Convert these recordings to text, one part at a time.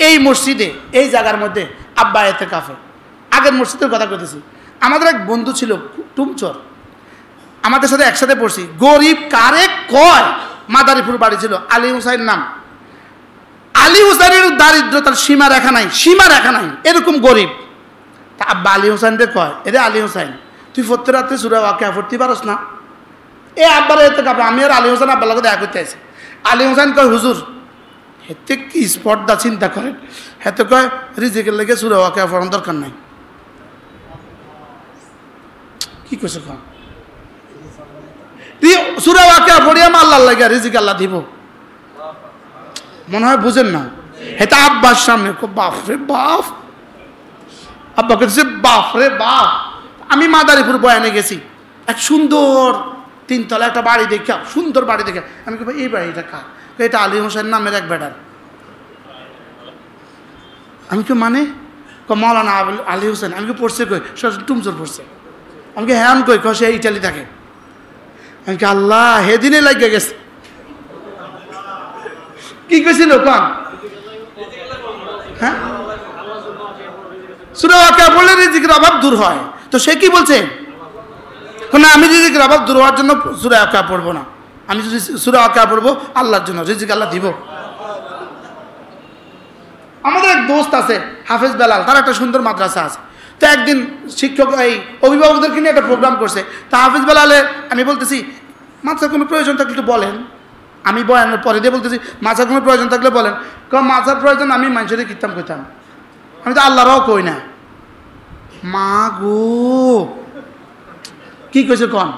এই মসজিদে এই জায়গার মধ্যে আব্বা এতেকাফে, আগের মসজিদের কথা বলতেছি। আমাদের এক বন্ধু ছিল টুমচর, আমাদের সাথে একসাথে পড়ছি। গরিব কারে কয়, মাদারীপুর বাড়ি ছিল, আলী হুসাইন নাম। আলী হুসাইনের দারিদ্রতার সীমা রেখা নাই, সীমা রেখা নাই, এরকম গরিব। তা আব্বা আলী হুসাইনকে কয়, এরে আলী হুসাইন তুই প্রত্যেক রাত্রে সূরা ওয়াকিয়া পড়তে পারস না? এ আব্বার এতেকাফে, আমি আর আলী হুসাইন আব্বার লগে দেখা করতে আছি। আলী হুসাইন কয়, হুজুর হেতে কি স্পর্ধা চিন্তা করেন, হেতে কয় রিজিকের লেগে সূরা ওয়াকিয়া পড়ার দরকার নাই। কি কইছে কন, সূরা ওয়াকিয়া পড়িয়া আল্লাহর লাগে রিজিক আল্লাহ দিব, মনে হয় বুঝেন না। হেতা আব্বার সামনে বাপ রে বাপ, আব্বা কেছে বাপ রে বাপ। আমি মাদারীপুর বয়ানে গেছি, এক সুন্দর তিনতলা একটা বাড়ি দেখা, সুন্দর বাড়ি দেখে আমি কই এই বাড়িটা কার? এটা আলী হোসেন নামের এক বেটার। আমি কি মানে মৌলানা আলী হোসেন, আমি কি পড়ছে কই? টুমচর পড়ছে। আমি কি হ্যান কই? সে ইটালি থাকে। আমি কি আল্লাহ হেদিনে লাগে গেছে। কি কইছিল কন? হ্যাঁ, সূরা ওয়াকিয়া পড়লে রিজিকের অভাব দূর হয়। তো সে কি বলছে না, আমি রিজিকের অভাব দূর হওয়ার জন্য সূরা ওয়াকিয়া পড়বো না, আমি যদি সূরা ওয়াকিয়া পড়বো আল্লাহর জন্য, রিজিক আল্লাহ দিব। আমাদের এক দোস্ত আছে হাফেজ বেলাল, তার একটা সুন্দর মাদ্রাসা আছে। তো একদিন শিক্ষক এই অভিভাবকদেরকে নিয়ে একটা প্রোগ্রাম করছে। তা হাফেজ বেলালে আমি বলতেছি মাদ্রাসার কোনো প্রয়োজন থাকলে একটু বলেন। আমি বয়ানের পরে দিয়ে বলতেছি মাদ্রাসার কোনো প্রয়োজন থাকলে বলেন। কারণ মাদ্রাসার প্রয়োজন আমি মানুষের কীর্তাম করতাম, আমি তো আল্লাহরাও কই না। মা গো কি কইছে কন?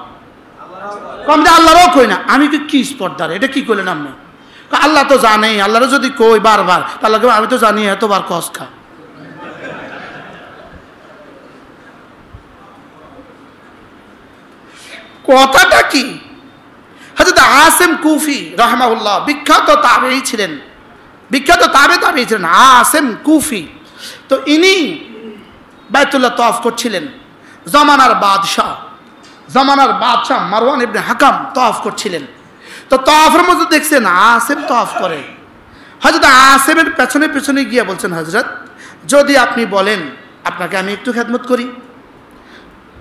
কম যে আল্লাহরাও কই না। আমি কি স্পর্ধার, এটা কি করলেন আপনি? আল্লাহ তো জানে, আল্লাহরা যদি কই বারবার তাহলে আমি তো জানি এতবার কস খা। কথাটা কি? হযরত আসিম কুফি রাহমাহুল্লাহ বিখ্যাত তাবেঈ ছিলেন, বিখ্যাত তাবেঈ ছিলেন আসিম কুফি। তো ইনি বাইতুল্লাহ তওয়াফ করছিলেন। জামানার বাদশাহ মারওয়ান ইবনে হাকাম তওয়াফ করছিলেন। তো তওয়াফের মধ্যে দেখছেন আসিম তওয়াফ করে। হযরত আসিমের পেছনে পেছনে গিয়ে বলছেন, হযরত যদি আপনি বলেন আপনাকে আমি একটু খেদমত করি।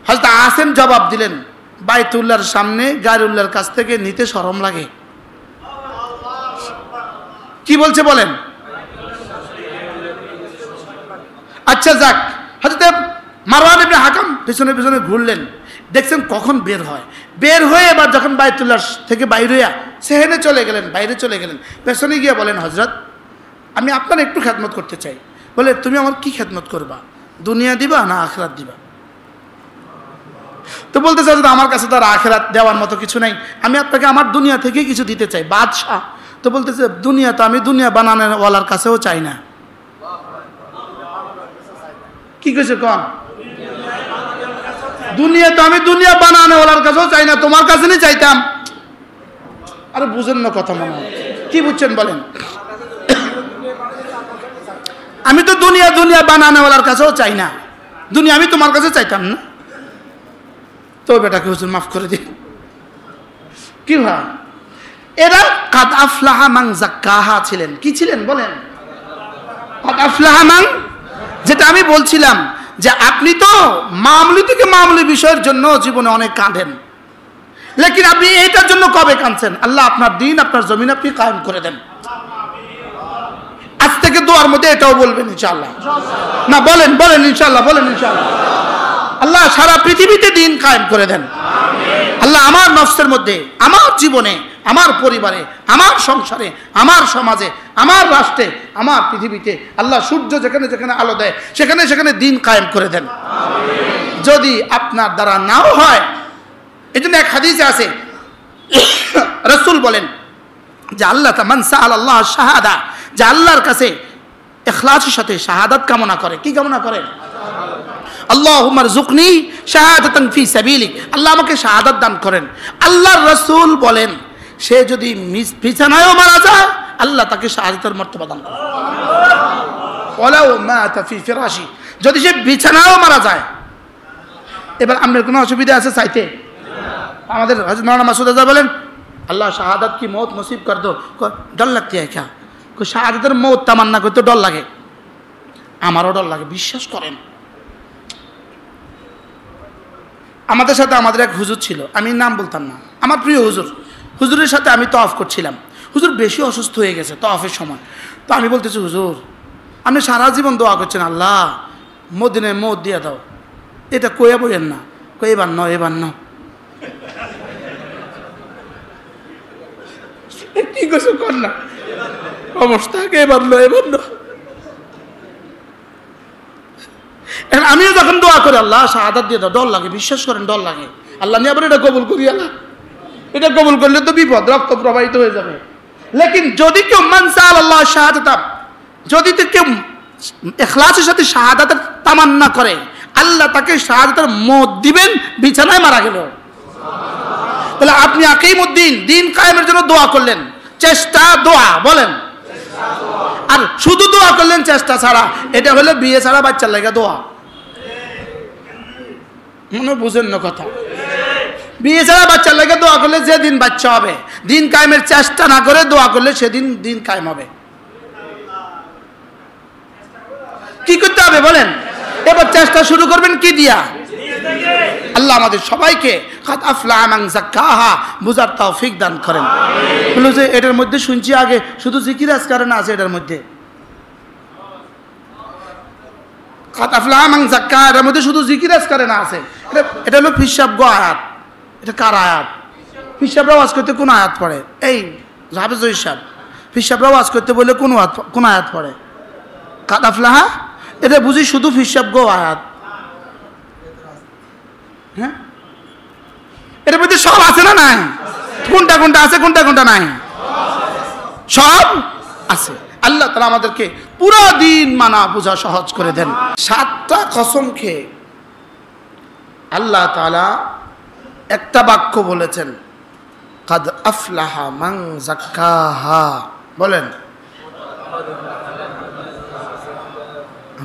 হযরত আসিম জবাব দিলেন, বাইতুল্লাহর সামনে গায়রুল্লাহর কাছ থেকে নিতে শরম লাগে। কি বলছে বলেন? আচ্ছা যাক, হযরত মারওয়ান ইবনে হাকাম পেছনে পেছনে ঘুরলেন, দেখছেন কখন বের হয়। বের হয়ে এবার যখন বাইতুল্লাহ থেকে বাইরে হইয়া সেহেনে চলে গেলেন, বাইরে চলে গেলেন, পেছনে গিয়ে বলেন, হযরত আমি আপনার একটু খেদমত করতে চাই। বলে তুমি আমার কি খেদমত করবা? দুনিয়া দিবা না আখিরাত দিবা? তো বলতেছে হযরত আমার কাছে তো আর আখিরাত দেওয়ার মতো কিছু নাই, আমি আপনাকে আমার দুনিয়া থেকে কিছু দিতে চাই। বাদশাহ তো বলতেছে দুনিয়া তো আমি দুনিয়া বানানোওয়ালার কাছেও চাই না। কি কইছে কন? দুনিয়া তো আমি দুনিয়া বানানোওয়ালার কাছেও চাই না, তোমার কাছে নিয়ে চাইতাম। আরে বুঝেন না কথা মনে হয়, কি বুঝছেন বলেন? আমি তো দুনিয়া বানানোওয়ালার কাছেও চাই না, দুনিয়া আমি তোমার কাছে চাইতাম না। তো বেটাকে হুজুর মাফ করে দিন। কি ভাই, এরা কাদ আফলাহা মান যাক্কাহা ছিলেন। কি ছিলেন বলেন? কাদ আফলাহা মান, যেটা আমি বলছিলাম যে আপনি তো মামুলি থেকে মামুলি বিষয়ের জন্য জীবনে অনেক কাঁদেন, লেকিন আপনি এইটার জন্য কবে কাঁদছেন? আল্লাহ আপনার দিন আপনার জমিন আপনি কায়েম করে দেন। আজ থেকে দোয়ার মধ্যে এটাও বলবেন ইনশাআল্লাহ। না বলেন বলেন ইনশাআল্লাহ, বলেন ইনশাআল্লাহ। আল্লাহ সারা পৃথিবীতে দিন কায়েম করে দেন। আল্লাহ আমার নফসের মধ্যে, আমার জীবনে, আমার পরিবারে, আমার সংসারে, আমার সমাজে, আমার রাষ্ট্রে, আমার পৃথিবীতে আল্লাহ সূর্য যেখানে যেখানে আলো দেয় সেখানে সেখানে দিন কায়েম করে দেন। যদি আপনার দ্বারা নাও হয়, এই জন্য এক হাদিসে আছে রাসূল বলেন যে আল্লাহ মান সাআল আল্লাহ শাহাদা, যে আল্লাহর কাছে ইখলাসের সাথে শাহাদাত কামনা করে। কি কামনা করে? আল্লাহুম্মা রযুকনি শাহাদাতান ফি সাবিলিক, আল্লাহ আমাকে শাহাদাত দান করেন। আল্লাহর রাসূল বলেন সে যদি বিছানায়ও মারা যায় আল্লাহ তাকে শাহাদাতের মর্তবা দান করেন। ওয়ালাউ মাতা ফি ফিরাশি, যদি সে বিছানায়ও মারা যায়। এবার আমাদের কোনো অসুবিধা আছে চাইতে? আমাদের হযরত মাওলানা মাসুদ আজহার বলেন আল্লাহ শাহাদাত কি মौत नसीब कर दो, डर लगती है क्या? শাহাদাতের মৌত তামান্না করতে ডর লাগে, আমারও ডর লাগে, বিশ্বাস করেন। আমাদের সাথে আমাদের এক হুজুর ছিল, আমি নাম বলতাম না, আমার প্রিয় হুজুর। হুজুরের সাথে আমি তওয়াফ করছিলাম, হুজুর বেশি অসুস্থ হয়ে গেছে তওয়াফের সময়। তো আমি বলতেছি, হুজুর আপনি সারা জীবন দোয়া করছেন, আল্লাহ মদিনায় মৌত দিয়ে দাও, এটা কয়ে বইয়েন না। কই এবার ন, এবার ন। কি কিছু কর না, অবস্থাকে এবার ন, এবার ন। আমিও যখন দোয়া করি আল্লাহ শাহাদাত দিয়ে দাও, ডর লাগে, বিশ্বাস করেন ডর লাগে। আল্লাহ নিয়ে আবার এটা কবুল করি, আল্লাহ এটা কবুল করলে তো বিপদ, রক্ত প্রবাহিত হয়ে যাবে। লেকিন যদি কেউ মানসাল আল্লাহ শাহাদাত, যদি কেউ ইখলাসের সাথে শাহাদাতের তামান্না করে, আল্লাহ তাকে শাহাদাতের মত দিবেন বিছানায় মারা গেল। তাহলে আপনি আকিমুদ্দিন, দিন কায়েমের জন্য দোয়া করলেন, চেষ্টা দোয়া বলেন, আর শুধু দোয়া করলেন চেষ্টা ছাড়া, এটা হলো বিয়ে ছাড়া বাচ্চার লাগা দোয়া। মনে বুঝেন না কথা? বিয়ে ছাড়া বাচ্চার লাগে দোয়া করলে যেদিন বাচ্চা হবে, দিন কায়েমের চেষ্টা না করে দোয়া করলে সেদিন দিন কায়েম হবে। কি করতে হবে বলেন? এবার চেষ্টা শুরু করবেন কি দিয়া? আল্লাহ আমাদের সবাইকে কাদ আফলাহা মান যাক্কাহা বুঝার তৌফিক দান করেন। বলো যে এটার মধ্যে শুনছি আগে শুধু জিকির আজকার না আছে, এটার মধ্যে কাদ আফলাহা মান যাক্কাহা, এটার মধ্যে শুধু জিকির আজকার না আছে। এটা হলো ফিসাব গো আয়াত। এটা কার আয়াত? ফিসাবরা ওয়াজ করতে কোন আয়াত পড়ে? এই হাফেজ হিসাব ফিসাবরা ওয়াজ করতে বলে কোন আয়াত পড়ে? কাদ আফলাহা, এটা বুঝি শুধু ফিসাব গো আয়াত। হ্যাঁ, এটার মধ্যে সব আছে না নাই? কোনটা কোনটা আছে, কোনটা কোনটা নাই? সব আছে। আল্লাহ তাআলা আমাদেরকে পুরো দিন মানা বোঝা সহজ করে দেন। 7টা কসম খেয়ে আল্লাহ তাআলা একটা বাক্য বলেছেন, কাদ আফলাহা মান যাক্কাহা। বলেন,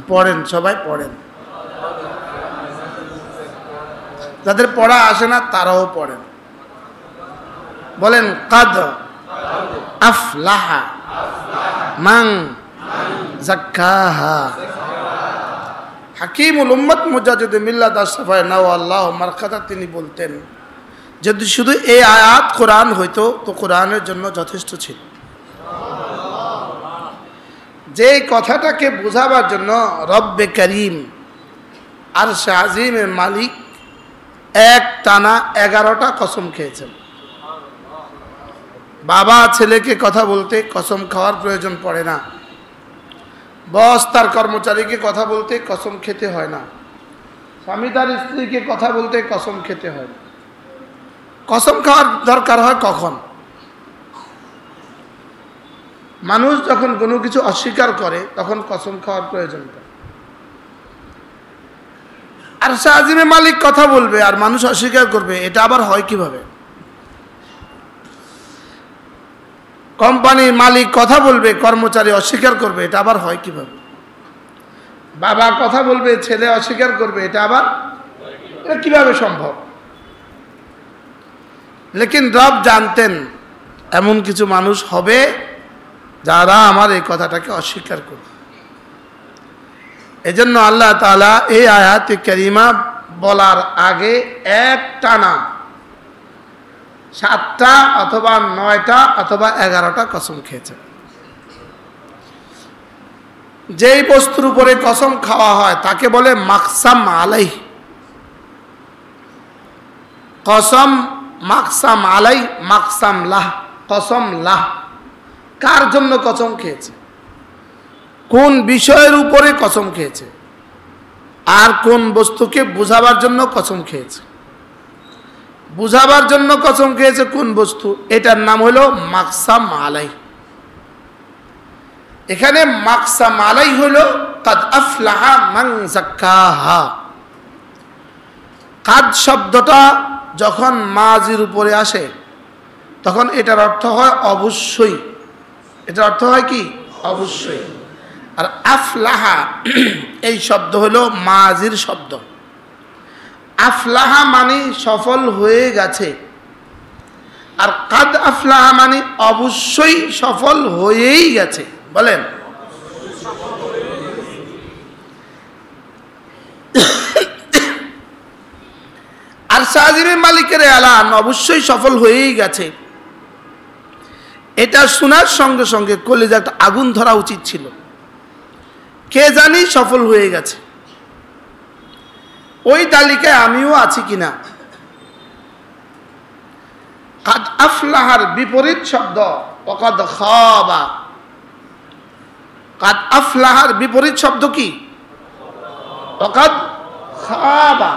পড়েন সবাই পড়েন, যাদের পড়া আসে না তারাও পড়েন। বলেন, কাদ আফলাহা মান যাক্কাহা। হাকিমুল উম্মত মুজাদ্দিদ মিল্লাত আশরাফায়ে নাওয়াল্লাহু মারকাতা তিনি বলতেন, যদি শুধু এই আয়াত কোরআন হইতো তো কোরআনের জন্য যথেষ্ট ছিল। যে কথাটাকে বোঝাবার জন্য রব্বে করিম আরশে আজিমের মালিক এক টানা 11টা কসম খেয়েছেন। বাবা ছেলেকে কথা বলতে কসম খাওয়ার প্রয়োজন পড়ে না, বস তার কর্মচারীকে কথা বলতে কসম খেতে হয় না, স্বামী তার স্ত্রীকে কথা বলতে কসম খেতে হয় না। কসম খাওয়ার দরকার হয় কখন? মানুষ যখন কোনো কিছু অস্বীকার করে তখন কসম খাওয়ার প্রয়োজন পড়ে। আর শাহজিমে মালিক কথা বলবে আর মানুষ অস্বীকার করবে, এটা আবার হয় কিভাবে? কোম্পানির মালিক কথা বলবে, কর্মচারী অস্বীকার করবে, এটা আবার হয় কিভাবে? বাবা কথা বলবে, ছেলে অস্বীকার করবে, এটা আবার এটা কিভাবে সম্ভব? লেকিন রব জানতেন এমন কিছু মানুষ হবে যারা আমার এই কথাটাকে অস্বীকার করবে। এজন্য আল্লাহ তাআলা এই আয়াতে কারিমা বলার আগে এক টানা 7টা অথবা 9টা অথবা 11টা কসম খেয়েছে। যেই বস্তুর উপরে কসম খাওয়া হয় তাকে বলে মাকসাম আলাই। কসম মাকসাম আলাই, মাকসাম লাহ, কসম লাহ। কার জন্য কসম খেয়েছে, কোন বিষয়ের উপরে কসম খেয়েছে, আর কোন বস্তুকে বুঝাবার জন্য কসম খেয়েছে। বুঝাবার জন্য কসম খেয়েছে কোন বস্তু, এটার নাম হলো মাকসাম আলাই। এখানে মাকসাম আলাই হলো কাদ আফলাহা মান যাক্কাহা। কাদ শব্দটা যখন মাজির উপরে আসে তখন এটার অর্থ হয় অবশ্যই। এটার অর্থ হয় কি? অবশ্যই। আর আফলাহা এই শব্দ হলো মাজির শব্দ। আফলাহা মানে সফল হয়ে গেছে, আর কাদ আফলাহা মানে অবশ্যই সফল হয়েই গেছে। বলেন। আর শাহজিমের মালিকের এলান অবশ্যই সফল হয়েই গেছে, এটা শোনার সঙ্গে সঙ্গে কলিজাটা আগুন ধরা উচিত ছিল। কে জানি সফল হয়ে গেছে, ওই তালিকায় আমিও আছি কিনা। কাদ আফলাহার বিপরীত শব্দ ওয়াকাদ খাবা। কাদ আফলাহার বিপরীত শব্দ কি? ওয়াকাদ খাবা।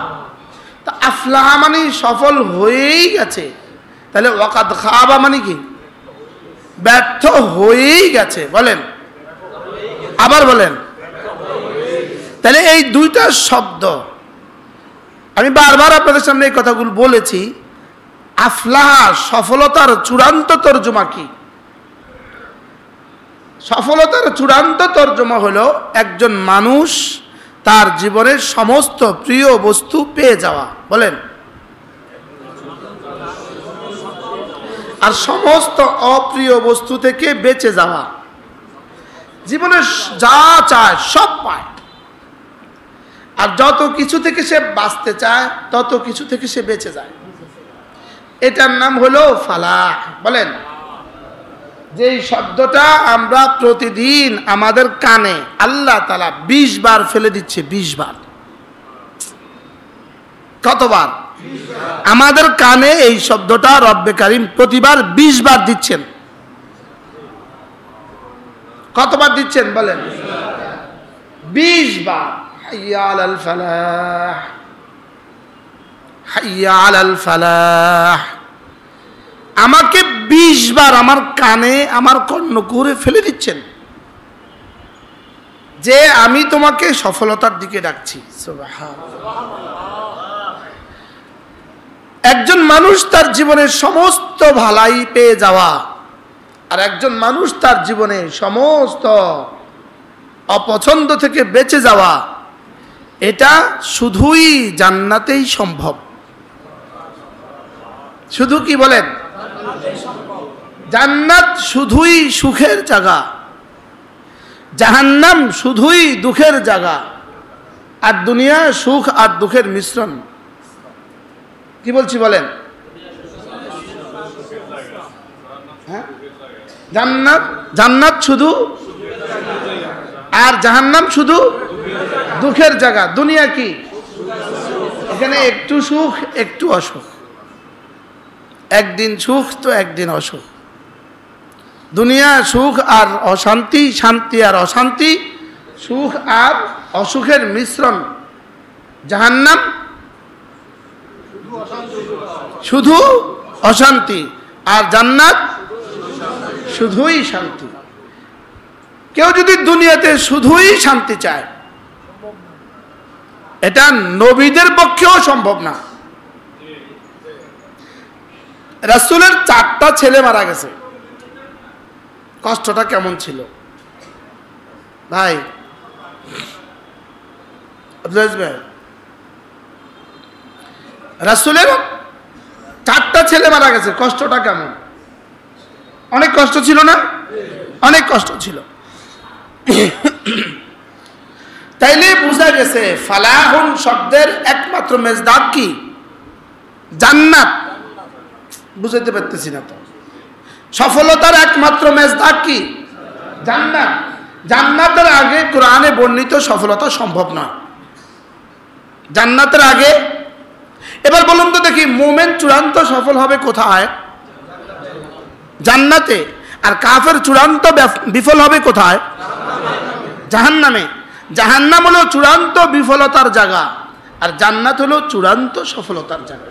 তা আফলাহা মানে সফল হয়েই গেছে, তাহলে ওয়াকাদ খাবা মানে কি? ব্যর্থ হয়েই গেছে। বলেন, আবার বলেন। তাহলে এই দুইটা শব্দ আমি বারবার আপনাদের সামনে এই কথাগুলো বলেছি। আফলাহা সফলতার চূড়ান্ত তর্জমা কি? সফলতার চূড়ান্ত তর্জমা হলো একজন মানুষ তার জীবনের সমস্ত প্রিয় বস্তু পেয়ে যাওয়া। বলেন। আর সমস্ত অপ্রিয় বস্তু থেকে বেঁচে যাওয়া। জীবনে যা চায় সব পায়, আর যত কিছু থেকে সে বাঁচতে চায় তত কিছু থেকে সে বেঁচে যায়। এটার নাম হলো ফালাহ। বলেন। যেই শব্দটা আমরা প্রতিদিন আমাদের কানে আল্লাহ তাআলা 20 বার ফেলে দিচ্ছে। 20 বার। কতবার? আমাদের কানে এই শব্দটা রব্বে কারীম প্রতিবার 20 বার দিচ্ছেন। কতবার দিচ্ছেন বলেন? 20 বার। হাইয়া আলাল ফালাহ, হাইয়া আলাল ফালাহ। আমাকে 20 বার আমার কানে আমার কর্ণকুহরে ফেলে দিচ্ছেন যে আমি তোমাকে সফলতার দিকে ডাকছি। সুবহানাল্লাহ। একজন মানুষ তার জীবনের সমস্ত ভালাই পেয়ে যাওয়া, আর একজন মানুষ তার জীবনে সমস্ত অপছন্দ থেকে বেঁচে যাওয়া, এটা শুধুই জান্নাতেই সম্ভব। শুধু কি বলেন? জান্নাত শুধুই সুখের জায়গা, জাহান্নাম শুধুই দুঃখের জায়গা, আর দুনিয়া সুখ আর দুঃখের মিশ্রণ। কি বলছি বলেন? হ্যাঁ, জান্নাত জান্নাত শুধু, আর জাহান্নাম শুধু দুঃখের জায়গা। দুনিয়া কি? এখানে একটু সুখ একটু অসুখ, একদিন সুখ তো একদিন অসুখ। দুনিয়া সুখ আর অশান্তি, শান্তি আর অশান্তি, সুখ আর অসুখের মিশ্রণ। জাহান্নাম শুধু অশান্তি, আর জান্নাত শুধুই শান্তি। কেউ যদি দুনিয়াতে শুধুই শান্তি চায়, এটা নবীদের পক্ষেও সম্ভব না। রাসূলের 4টা ছেলে মারা গেছে। কষ্টটা কেমন ছিল ভাই? রাসূলের 4টা ছেলে মারা গেছে, কষ্টটা কেমন? অনেক কষ্ট ছিল না? অনেক কষ্ট ছিল। তাইলে বুঝা গেছে ফালাহুন শব্দের একমাত্র মেজদাক কি? জান্নাত। বুঝাইতে পারতেছি না তো। সফলতার একমাত্র মেজদাক কি? জান্নাত। জান্নাতের আগে কোরআনে বর্ণিত সফলতা সম্ভব নয়। জান্নাতের আগে। এবার বলুন তো দেখি, মুমিন চূড়ান্ত সফল হবে কোথায়? জান্নাতে। আর কাফের চূড়ান্ত বিফল হবে কোথায়? জাহান্নামে। জাহান্নাম হলো চূড়ান্ত বিফলতার জায়গা, আর জান্নাত হলো চূড়ান্ত সফলতার জায়গা।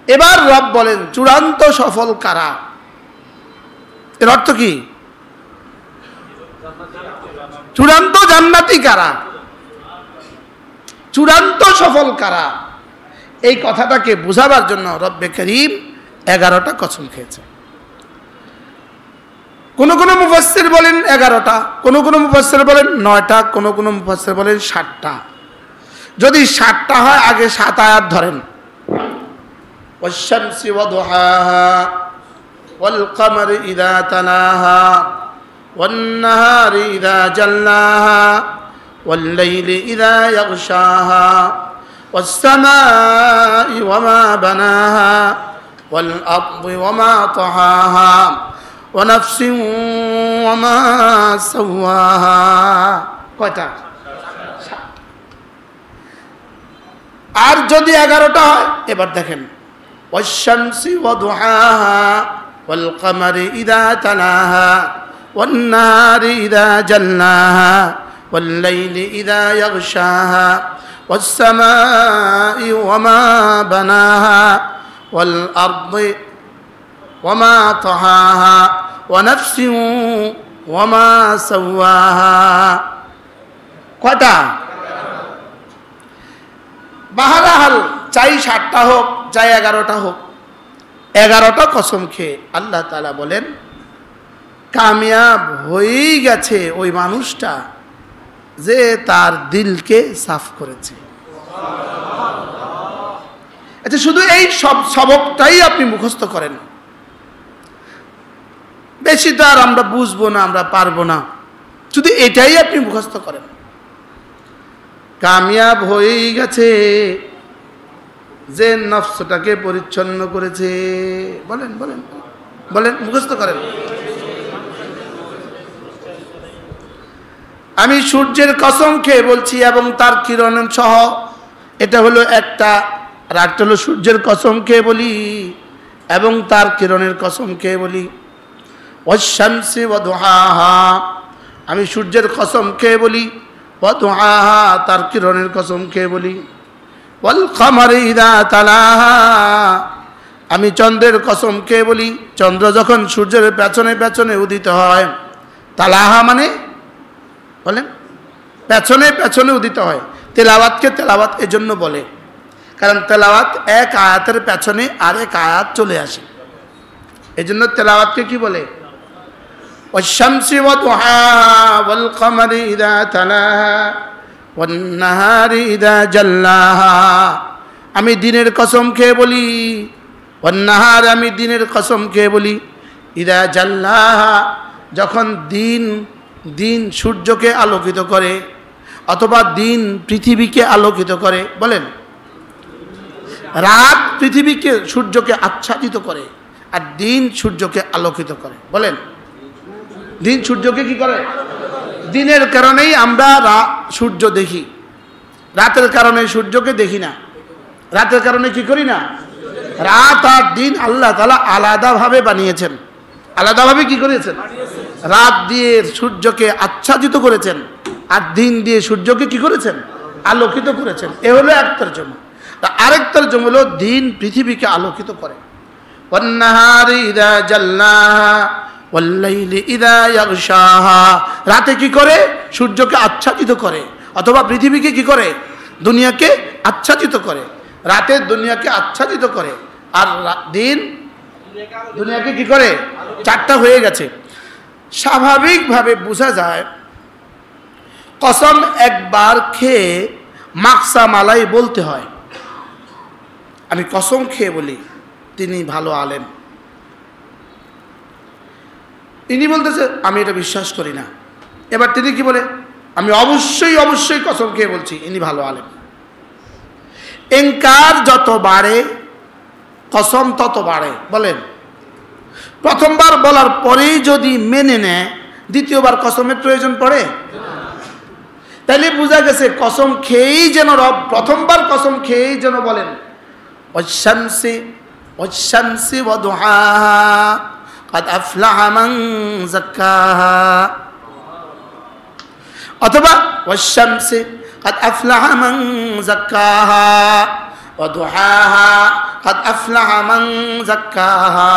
এবার রব বলেন চূড়ান্ত সফল কারা? এর অর্থ কি? চূড়ান্ত জান্নাতি কারা? চূড়ান্ত সফল কারা? এই কথাটাকে বুঝাবার জন্য রব্বে করিম 11টা কসম খেয়েছে। কোন কোন মুফাসসির বলেন 11টা, কোন কোন মুফাসসির বলেন 9টা, কোন কোন মুফাসসির বলেন 7টা। যদি 7টা হয় আগে 7 আয়াত ধরেন। والشمس وضحاها والقمر إذا تلاها والنهار إذا جلاها والليل إذا يغشاها والسماء وما بناها والأرض وما طحاها ونفس وما سواها কয়টা আর যদি 11টা হয় এবার দেখেন والشمس وضحاها والقمر إذا تلاها والنهار إذا جلاها والليل إذا يغشاها والسماء وما بناها والأرض وما طحاها ونفس وما سواها কয়টা বাহারাল চাই 7টা হোক চাই 11টা হোক 11টা কসম খেয়ে আল্লাহ তাআলা বলেন কামিয়াব হয়েই গেছে ওই মানুষটা যে তার দিলকে সাফ করেছে। আচ্ছা শুধু এই সব সবকটাই আপনি মুখস্থ করেন, বেশি তো আর আমরা বুঝবো না, আমরা পারবো না, শুধু এটাই আপনি মুখস্থ করেন। কামিয়াব হয়েই গেছে যে নফসটাকে পরিচ্ছন্ন করেছে। বলেন বলেন বলেন, মুখস্থ করেন। আমি সূর্যের কসম খেয়ে বলছি এবং তার কিরণ সহ, এটা হলো একটা, আর একটা হলো সূর্যের কসম খেয়ে বলি এবং তার কিরণের কসম খেয়ে বলি। ওয়াশ-শামসি ওয়া দুহাহা, আমি সূর্যের কসম খেয়ে বলি, ওয়া দুহাহা, তার কিরণের কসম খেয়ে বলি। ওয়াল কমারি ইযা তালাহা, আমি চন্দ্রের কসম খেয়ে বলি, চন্দ্র যখন সূর্যের পেছনে পেছনে উদিত হয়, তালাহা মানে বলেন পেছনে পেছনে উদিত হয়। তেলাওয়াতকে তেলাওয়াত এজন্য বলে কারণ তেলাওয়াত এক আয়াতের পেছনে আরেক আয়াত চলে আসে, এজন্য তেলাওয়াতকে কি বলে? ওয়াশ-শামসি ওয়া দুহাহা ওয়াল কমারি ইযা তালাহা ওয়ান নাহারি ইযা জাল্লাহা, আমি দিনের কসম খেয়ে বলি, ওয়ান নাহার, আমি দিনের কসম খেয়ে বলি, ইযা জাল্লাহা, যখন দিন দিন সূর্যকে আলোকিত করে অথবা দিন পৃথিবীকে আলোকিত করে। বলেন রাত পৃথিবীকে সূর্যকে আচ্ছাদিত করে আর দিন সূর্যকে আলোকিত করে। বলেন দিন সূর্যকে কি করে? দিনের কারণেই আমরা সূর্য দেখি, রাতের কারণে সূর্যকে দেখি না। রাতের কারণে কি করি না? রাত আর দিন আল্লাহ তাআলা আলাদাভাবে বানিয়েছেন, আলাদাভাবে কি করেছেন? রাত দিয়ে সূর্যকে আচ্ছাদিত করেছেন আর দিন দিয়ে সূর্যকে কি করেছেন? আলোকিত করেছেন। এ হলো এক তরজমা। আরেক তরজমা হলো দিন পৃথিবীকে আলোকিত করে। ওয়ান নাহারি ইযা জাল্লাহা ওয়াল লাইলি ইযা ইয়াগশাহা, রাতে কি করে? সূর্যকে আচ্ছাদিত করে অথবা পৃথিবীকে কি করে? দুনিয়াকে আচ্ছাদিত করে। রাতে দুনিয়াকে আচ্ছাদিত করে আর দিন দুনিয়াকে কি করে? 4টা হয়ে গেছে। স্বাভাবিকভাবে বোঝা যায় কসম একবার খেয়ে মাকসা মালাই বলতে হয়। আমি কসম খেয়ে বলি তিনি ভালো আলেম, ইনি বলতেছে আমি এটা বিশ্বাস করি না। এবার তিনি কি বলে? আমি অবশ্যই অবশ্যই কসম খেয়ে বলছি ইনি ভালো আলেম। ইনকার যত বাড়ে কসম তত বাড়ে। বলেন প্রথমবার বলার পরেই যদি মেনে নেয় দ্বিতীয়বার কসমের প্রয়োজন পড়ে? তাহলে বোঝা গেছে কসম খেয়েই যেন রব প্রথমবার কসম খেয়েই যেন বলেন ওয়াশ-শামসি ওয়াশ-শামসি ওয়া দুহাহা قد أفلح من زكاها অথবা والشمس قد أفلح من زكاها وضحاها قد أفلح من زكاها,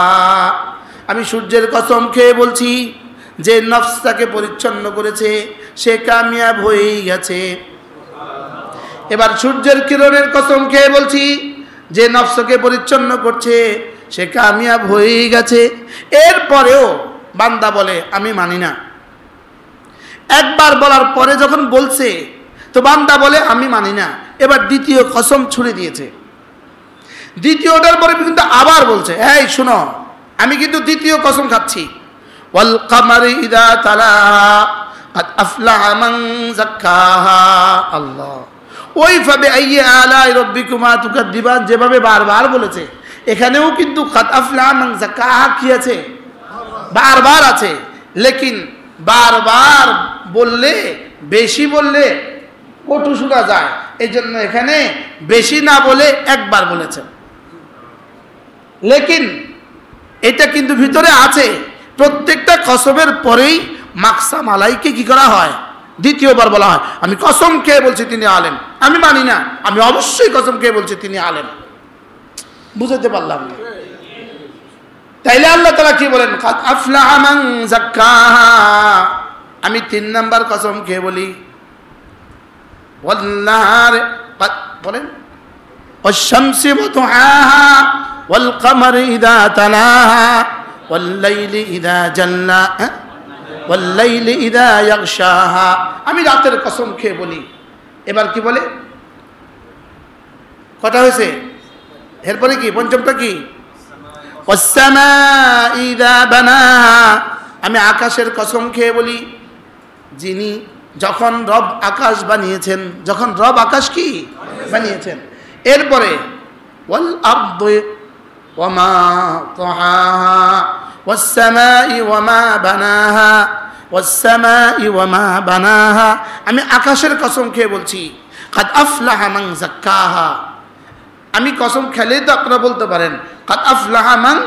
আমি সূর্যের কসম খেয়ে বলছি যে নফসটাকে পরিচ্ছন্ন করেছে সে কামিয়াব হয়েই গেছে। এবার সূর্যের কিরণের কসম খেয়ে বলছি যে নফসকে পরিচ্ছন্ন করছে সে কামিয়াব হয়েই গেছে। এরপরেও বান্দা বলে আমি মানি না। একবার বলার পরে যখন বলছে তো বান্দা বলে আমি মানি না, এবার দ্বিতীয় কসম ছুড়ে দিয়েছে। দ্বিতীয়টার পরে কিন্তু আবার বলছে এই শোনো আমি কিন্তু দ্বিতীয় কসম খাচ্ছি, ওয়াল কামারি ইযা তালাহা কাদ আফলাহা মান যাক্কাহা। আল্লাহ, ওই ফাবিআইয়ি আলাই রাব্বিকুমা তুকাদ্দিবান যেভাবে বারবার বলেছে, এখানেও কিন্তু কাদ আফলাহা মান যাক্কাহা কি আছে? বারবার আছে। লেকিন বারবার বললে, বেশি বললে কটু শোনা যায়, এই জন্য এখানে বেশি না বলে একবার বলেছেন। লেকিন এটা কিন্তু ভিতরে আছে, প্রত্যেকটা কসমের পরেই মাকসাম আলাইকে কি করা হয়? দ্বিতীয়বার বলা হয়। আমি কসম খেয়ে বলছি তিনি আলেম, আমি মানি না, আমি অবশ্যই কসম খেয়ে বলছি তিনি আলেম। বুঝতে পারলাম না? তাইলে আল্লাহ তাআলা কি বলেন? কাদ আফলাহা মান যাক্কাহা। আমি 3 নাম্বার কসম খেয়ে বলি, ওয়াল নাহারি বলেন, ওয়াশ শামসি ওয়া দুহাহা ওয়াল কামারি ইযা তালাহা ওয়াল লাইলি ইযা জাল্লা ওয়াল লাইলি ইযা ইয়াগশাহা। আমি রাতের কসম খেয়ে বলি। এবার কি বলে? কটা হয়েছে? এরপরে কি পঞ্চমটা কি? ওয়াস সামাই ইযা বানাহা। আমি আকাশের কসম খেয়ে বলি, যিনি যখন রব আকাশ বানিয়েছেন, যখন রব আকাশ কি বানিয়েছেন। এরপরে ওয়াল আরদি ওয়া মা তাহাহা ওয়াস সামাই ওয়া মা বানাহা ওয়াস সামাই ওয়া মা বানাহা। আমি আকাশের কসম খেয়ে বলছি, কাদ আফলাহা মান যাক্কাহা। আমি কসম খেলে তো আপনারা বলতে পারেন কাদ আফলাহা মান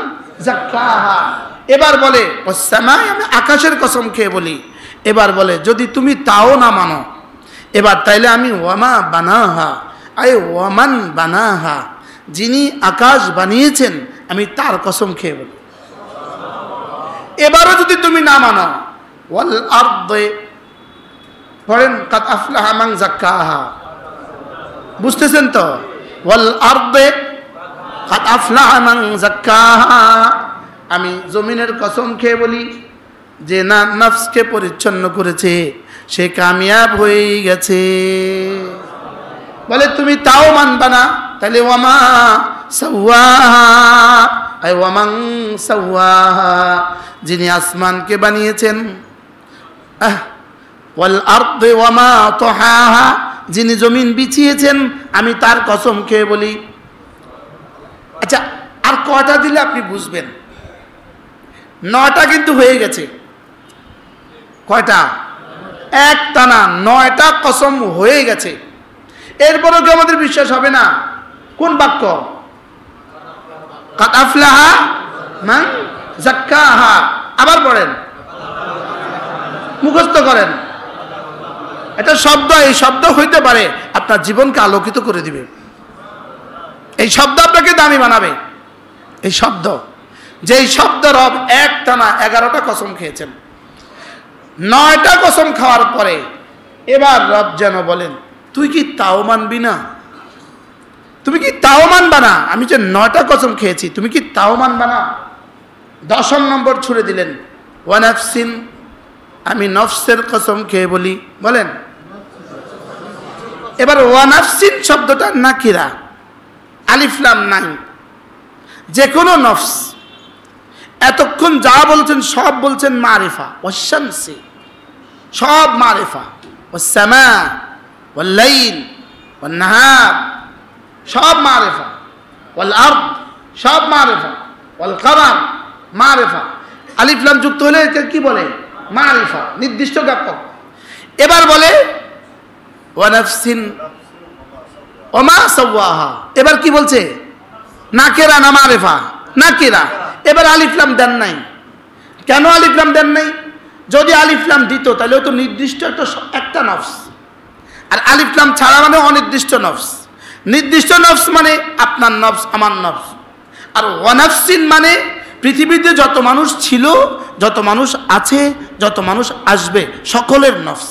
যাক্কাহা। এবার বলে ওয়াস সামাই, আমি আকাশের কসম খেয়ে বলি। এবার বলে যদি তুমি তাও না মানো, এবার তাইলে আমি ওয়ামা বানাহা, আই ওয়ামান বানাহা, যিনি আকাশ বানিয়েছেন আমি তার কসম খেয়ে বলি। এবারও যদি তুমি না মানো, ওয়াল আরদি পড়েন কাদ আফলাহা মান যাক্কাহা। বুঝতেছেন তো? ওয়াল আরদি কাদ আফলাহা মান যাক্কাহা। আমি জমিনের কসম খেয়ে বলি, যে না নফসকে পরিচ্ছন্ন করেছে সে কামিয়াব হয়ে গেছে। বলে তুমি তাও মানবা না, তাহলে ওয়ামা সাওয়াহা, আই ওয়ামান সাওয়াহা, যিনি আসমানকে বানিয়েছেন, ওয়াল আরদি ওয়ামা তাহাহা, যিনি জমিন বিছিয়েছেন আমি তার কসম খেয়ে বলি। আচ্ছা, আর কয়টা দিলে আপনি বুঝবেন? 9টা কিন্তু হয়ে গেছে। কয়টা? এক টানা 9টা কসম হয়ে গেছে। এরপরও কি আমাদের বিশ্বাস হবে না? কোন বাক্য? কাদ আফলাহা মান যাক্কাহা। আবার পড়েন, মুখস্থ করেন। এটা শব্দ, এই শব্দ হইতে পারে আপনার জীবনকে আলোকিত করে দিবে। এই শব্দ আপনাকে দামি বানাবে। এই শব্দ, যেই শব্দ রব এক টানা 11টা কসম খেয়েছেন, 9টা কসম খাওয়ার পরে এবার রব যেন বলেন তুই কি তাও মানবি না? তুমি কি তাও মানবা না? আমি যে 9টা কসম খেয়েছি তুমি কি তাও মানবা না? 10 নম্বর ছুড়ে দিলেন, ওয়া নাফসিন, আমি নফসের কসম খেয়ে বলি। বলেন এবার ওয়া নাফসিন শব্দটা নাকিরা, আলিফ লাম নাই, যে কোনো নফস। এতক্ষণ যা বলছেন সব বলছেন মারিফা, ওয়াশ শামসি সব মারিফা, ওয়াস সামা ওয়াল লাইল ওয়ান নাহার সব মারিফা, ওয়াল আরদ সব মারিফা, ওয়াল কামার মারিফা। আলিফ লাম যুক্ত হলে কি বলে? মারিফা, নির্দিষ্ট জ্ঞাপক। এবার বলে ওয়া নাফসিন ওয়া মা সাওয়াহা। এবার কি বলছে? নাকিরা না মারিফা? নাকিরা। এবার আলিফ লাম দেন নাই। কেন আলিফ লাম দেন নাই? যদি আলিফ লাম দিত তাহলে তো নির্দিষ্ট একটা নফস, আর আলিফ লাম ছাড়া মানে অনির্দিষ্ট নফস। নির্দিষ্ট নফস মানে আপনার নফস, আমার নফস। আর ওয়া নাফসিন মানে পৃথিবীতে যত মানুষ ছিল, যত মানুষ আছে, যত মানুষ আসবে, সকলের নফস।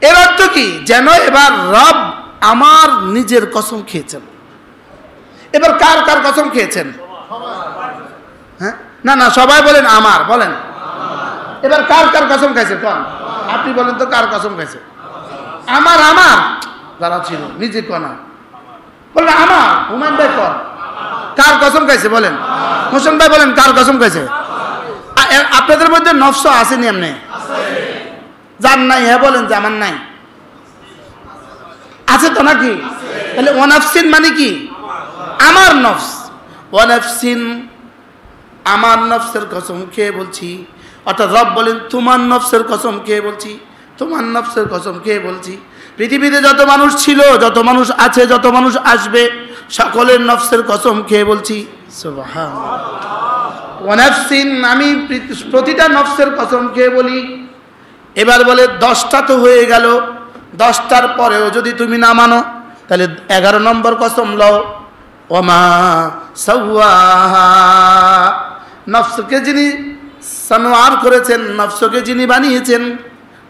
এর অর্থ কি? যেন এবার রব আমার নিজের কসম খেয়েছেন। এবার কার কার কসম খেয়েছেন? হ্যাঁ, না না, সবাই বলেন আমার, বলেন এবার কার কার কসম খাইছে? কোন আপনি বলেন তো, কার কসম খাইছে? আমার, আমার যারা ছিল, নিজে কোন বললেন আমার, হুমায়ুন ভাই কোন কার কসম খাইছে বলেন? হোসেন ভাই বলেন কার কসম খাইছে? আপনাদের মধ্যে নফস আসেনি এমনি? যার নাই হ্যাঁ বলেন যে আমার নাই। আছে তো নাকি? তাহলে ওয়ানাফসিন মানে কি? আমার নফস। ওয়ানাফসিন, আমার নফসের কসম খেয়ে বলছি। অর্থাৎ রব বলেন তোমার নফসের কসম খেয়ে বলছি, তোমার নফসের কসম খেয়ে বলছি। পৃথিবীতে যত মানুষ ছিল, যত মানুষ আছে, যত মানুষ আসবে, সকলের নফসের কসম খেয়ে বলছি। সুবহানাল্লাহ। ওয়ানাফসিন, আমি প্রতিটা নফসের কসম খেয়ে বলি। এবার বলে 10টা তো হয়ে গেল, 10টার পরেও যদি তুমি না মানো তাহলে 11 নম্বর কসম লও। ওমা সাওয়াহা, নফসকে যিনি সানোয়ার করেছেন, নফসকে যিনি বানিয়েছেন,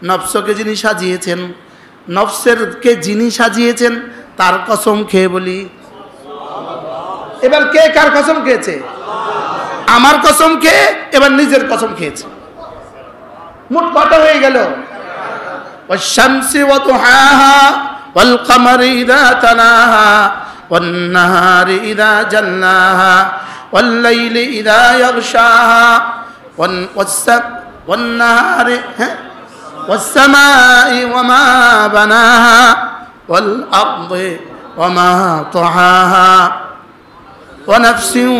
নফসকে যিনি সাজিয়েছেন, নফসেরকে যিনি সাজিয়েছেন তার কসম খেয়ে বলি। এবার কে কার কসম খেয়েছে? আমার কসম খেয়ে এবার নিজের কসম খেয়েছে। মোট কটা হয়ে গেল? ওয়াশ-শামসি ওয়া দুহাহা ওয়াল কমারি ইযা তালাহা ওয়ান নাহারি ইযা জাল্লাহা ওয়াল লাইলি ইযা ইয়াগশাহা ওয়ান নাহারি ওয়াস সামাই ওয়া মা বানাহা ওয়াল আরদি ওয়া মা তাহাহা ওয়া নাফসিন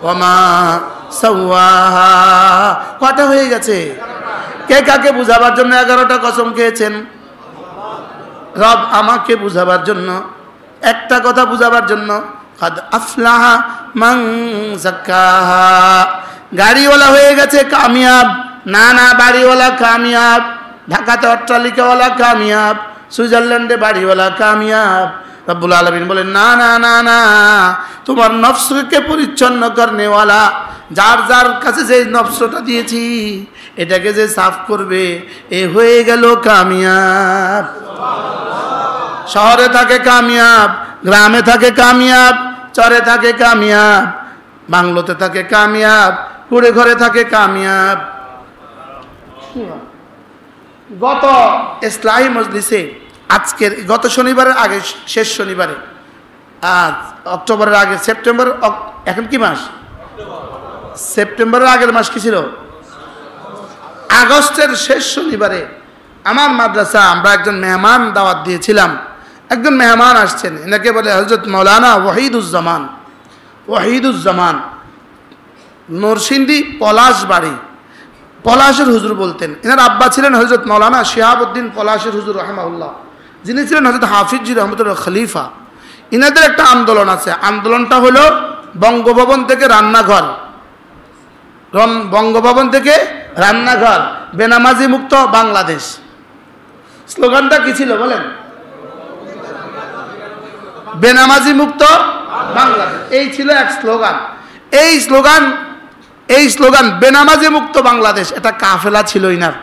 ওয়া মা সাওয়াহা। কটা হয়ে গেছে? কে কাকে বুঝাবার জন্য 11টা কসম খেয়েছেন? রব আমাকে বুঝাবার জন্য, একটা কথা বুঝাবার জন্য। কাদ আফলাহা মান যাক্কাহা, গাড়িওয়ালা হয়ে গেছে কামিয়াব। না না, বাড়িওয়ালা কামিয়াব, ঢাকাতে অট্টালিকাওয়ালা কামিয়াব, সুইজারল্যান্ডে বাড়িওয়ালা কামিয়াব। রব্বুল আলামিন বলেন না না না না, তোমার নফসকে পরিচ্ছন্ন করনেওয়ালা, যার যার কাছে যে নফসটা দিয়েছি এটাকে যে সাফ করবে, এ হয়ে গেল কামিয়াব। শহরে থাকে কামিয়াব, গ্রামে থাকে কামিয়াব, চরে থাকে কামিয়াব, বাংলোতে থাকে কামিয়াব, কুড়ে ঘরে থাকে কামিয়াব। গত ইসলাহি মজলিসে আজকের গত শনিবারের আগে, শেষ শনিবারে, আজ অক্টোবরের আগে, সেপ্টেম্বর, এখন কি মাস? সেপ্টেম্বরের আগের মাস কি ছিল? আগস্টের শেষ শনিবারে আমার মাদ্রাসা আমরা একজন মেহমান দাওয়াত দিয়েছিলাম। একজন মেহমান আসছেন, এনাকে বলে হযরত মাওলানা ওয়াহিদুজ্জামান। ওয়াহিদুজ্জামান নরসিংদী পলাশ বাড়ি, পলাশের হুজুর বলতেন। এনার আব্বা ছিলেন হযরত মাওলানা শিহাবউদ্দিন পলাশের হুজুর রাহিমাহুল্লাহ, যিনি ছিলেন হযরত হাফিজজি রহমতুল্লাহ খলিফা। ইনাদের একটা আন্দোলন আছে, আন্দোলনটা হলো বঙ্গভবন থেকে রান্নাঘর, বঙ্গভবন থেকে রান্নাঘর, বেনামাজি মুক্ত বাংলাদেশ। স্লোগানটা কি ছিল বলেন? বেনামাজি মুক্ত বাংলাদেশ, এই ছিল এক স্লোগান। এই স্লোগান বেনামাজি মুক্ত বাংলাদেশ, এটা কাফেলা ছিল ইনার।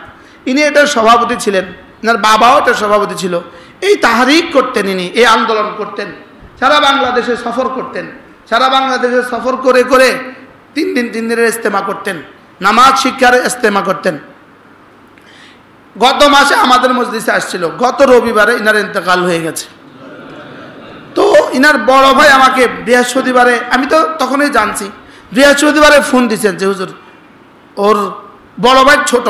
ইনি এটার সভাপতি ছিলেন, ইনার বাবাও এটার সভাপতি ছিল। এই তাহরিক করতেন ইনি, এই আন্দোলন করতেন, সারা বাংলাদেশে সফর করতেন। সারা বাংলাদেশে সফর করে করে 3 দিনের ইজতেমা করতেন, নামাজ শিক্ষার ইজতেমা করতেন। গত মাসে আমাদের মজলিসে আসছিল, গত রবিবারে ইনার ইন্তেকাল হয়ে গেছে। তো ইনার বড় ভাই আমাকে বৃহস্পতিবারে, আমি তো তখনই জানছি, বৃহস্পতিবারে ফোন দিচ্ছেন যে হুজুর ওর বড় ভাই ছোট,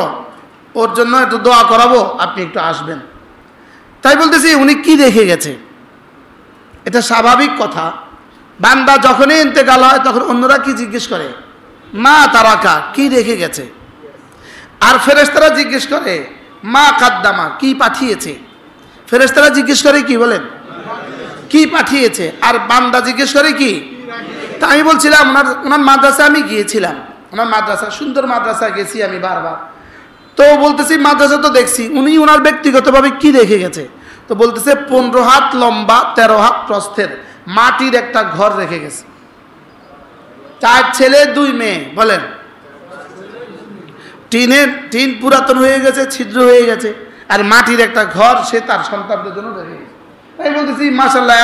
ওর জন্য একটু দোয়া করাবো, আপনি একটু আসবেন। তাই বলতেছি উনি কি রেখে গেছে? এটা স্বাভাবিক কথা, বান্দা যখনই ইন্তেকাল হয় তখন অন্যরা কি জিজ্ঞেস করে? মা তারাকা, কি রেখে গেছে। আর ফেরেশতারা জিজ্ঞেস করে মা কাদ্দামা, কি পাঠিয়েছে। ফেরেশতারা জিজ্ঞেস করে কি বলেন? কি পাঠিয়েছে। আর বান্দা জিজ্ঞেস করে কি। তা আমি বলছিলাম ওনার মাদ্রাসা আমি গিয়েছিলাম, ওনার মাদ্রাসা, সুন্দর মাদ্রাসা গেছি আমি বারবার। তো বলতেছি মাদ্রাসা তো দেখছি, উনি ওনার ব্যক্তিগতভাবে কি রেখে গেছে। তো বলতেছে 15 হাত লম্বা 13 হাত প্রস্থের মাটির একটা ঘর রেখে গেছে। 4 ছেলে 2 মেয়ে। বলেন, টিন পুরাতন হয়ে গেছে, ছিদ্র হয়ে গেছে, আর মাটির একটা ঘর সে তার সন্তানদের জন্য রেখে গেছে। তাই বলতেছি মাশাআল্লাহ,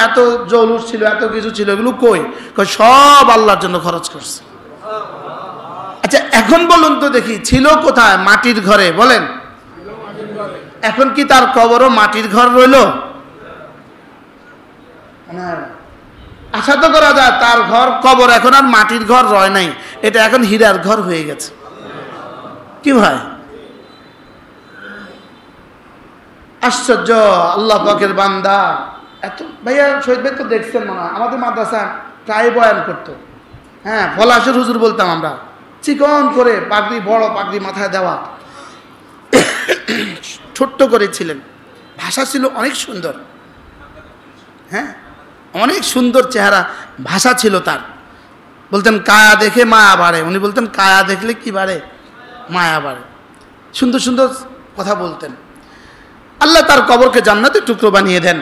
এত জৌলুস ছিল, এত কিছু ছিল, এগুলো কই? সব আল্লাহর জন্য খরচ করছে। আচ্ছা এখন বলুন তো দেখি, ছিল কোথায়? মাটির ঘরে। বলেন, এখন কি তার কবরও মাটির ঘর রইল? আশা তো করা যায় তার ঘর কবর এখন আর মাটির ঘর রয় নাই, এটা এখন হীরার ঘর হয়ে গেছে। কি ভাই আশ্চর্য আল্লাহ পাকের বান্দা। এত ভাইয়া শহীদ ভাই তো দেখছেন মনে হয় আমাদের মাদ্রাসা প্রায় বয়ান করতো। হ্যাঁ, পলাশের হুজুর বলতাম আমরা, চিকন করে পাগড়ি, বড় পাগড়ি মাথায় দেওয়া, ছোট্ট করে ছিলেন, ভাষা ছিল অনেক সুন্দর। হ্যাঁ, অনেক সুন্দর চেহারা, ভাষা ছিল তার। বলতেন কায়া দেখে মায়া বাড়ে, উনি বলতেন কায়া দেখলে কি বাড়ে, মায়া বাড়ে। সুন্দর সুন্দর কথা বলতেন। আল্লাহ তার কবরকে জান্নাতের টুকরো বানিয়ে দেন।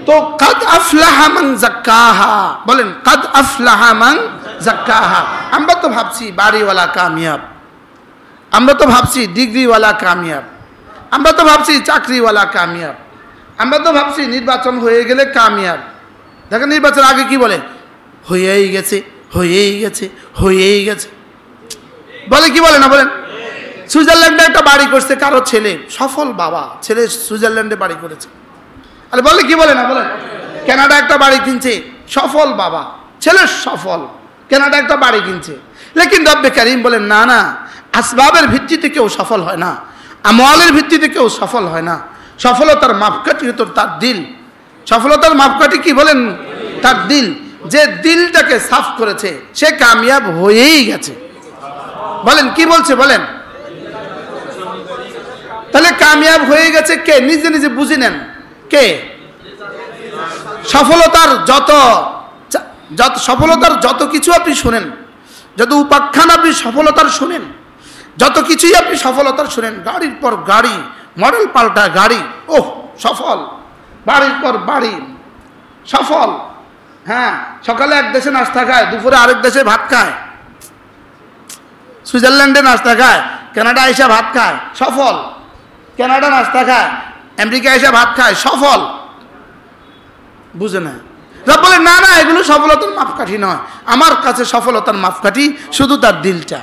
তো কাদ আফলাহা মান যাক্কাহা, বলেন কাদ আফলাহা মান যাক্কাহা। আমরা তো ভাবছি বাড়িওয়ালা কামিয়াব, আমরা তো ভাবছি ডিগ্রিওয়ালা কামিয়াব, আমরা তো ভাবছি চাকরিওয়ালা কামিয়াব, আমরা তো ভাবছি নির্বাচন হয়ে গেলে কামিয়াব। দেখেন নির্বাচন আগে কি বলে, হয়েই গেছে, হয়েই গেছে, হয়েই গেছে বলে, কি বলে না বলেন। সুইজারল্যান্ডে একটা বাড়ি করছে কারো ছেলে, সফল বাবা, ছেলে সুইজারল্যান্ডে বাড়ি করেছে। আরে বলে কি বলে না বলেন। কানাডা একটা বাড়ি কিনছে, সফল বাবা, ছেলে সফল, কানাডা একটা বাড়ি কিনছে। লেকিন রব্বে কারীম বলেন না না, আসবাবের ভিত্তিতে কেউ সফল হয় না, আমলের ভিত্তিতে কেউ সফল হয় না। সফলতার মাপকাঠি হতো তার দিল। সফলতার মাপকাঠি কি বলেন, তার দিল। যে দিলটাকে সাফ করেছে সে কামিয়াব হয়েই গেছে। বলেন কি বলছে বলেন। তাহলে কামিয়াব হয়ে গেছে কে, নিজে নিজে বুঝে নেন কে। সফলতার যত কিছু আপনি শুনেন, যত উপাখ্যান আপনি সফলতার শুনেন, যত কিছুই আপনি সফলতার শুনেন, গাড়ির পর গাড়ি, মডেল পাল্টা গাড়ি, ওহ সফল, বাড়ির পর বাড়ি সফল। হ্যাঁ, সকালে এক দেশে নাস্তা খায়, দুপুরে আরেক দেশে ভাত খায়, সুইজারল্যান্ডে নাস্তা খায়, কানাডা এসে ভাত খায়, সফল। কানাডা নাস্তা খায়, আমেরিকা এসে ভাত খায়, সফল। বুঝে না, রব বলে না না, এগুলো সফলতার মাপকাঠি নয়। আমার কাছে সফলতার মাপকাঠি শুধু তার দিলটা,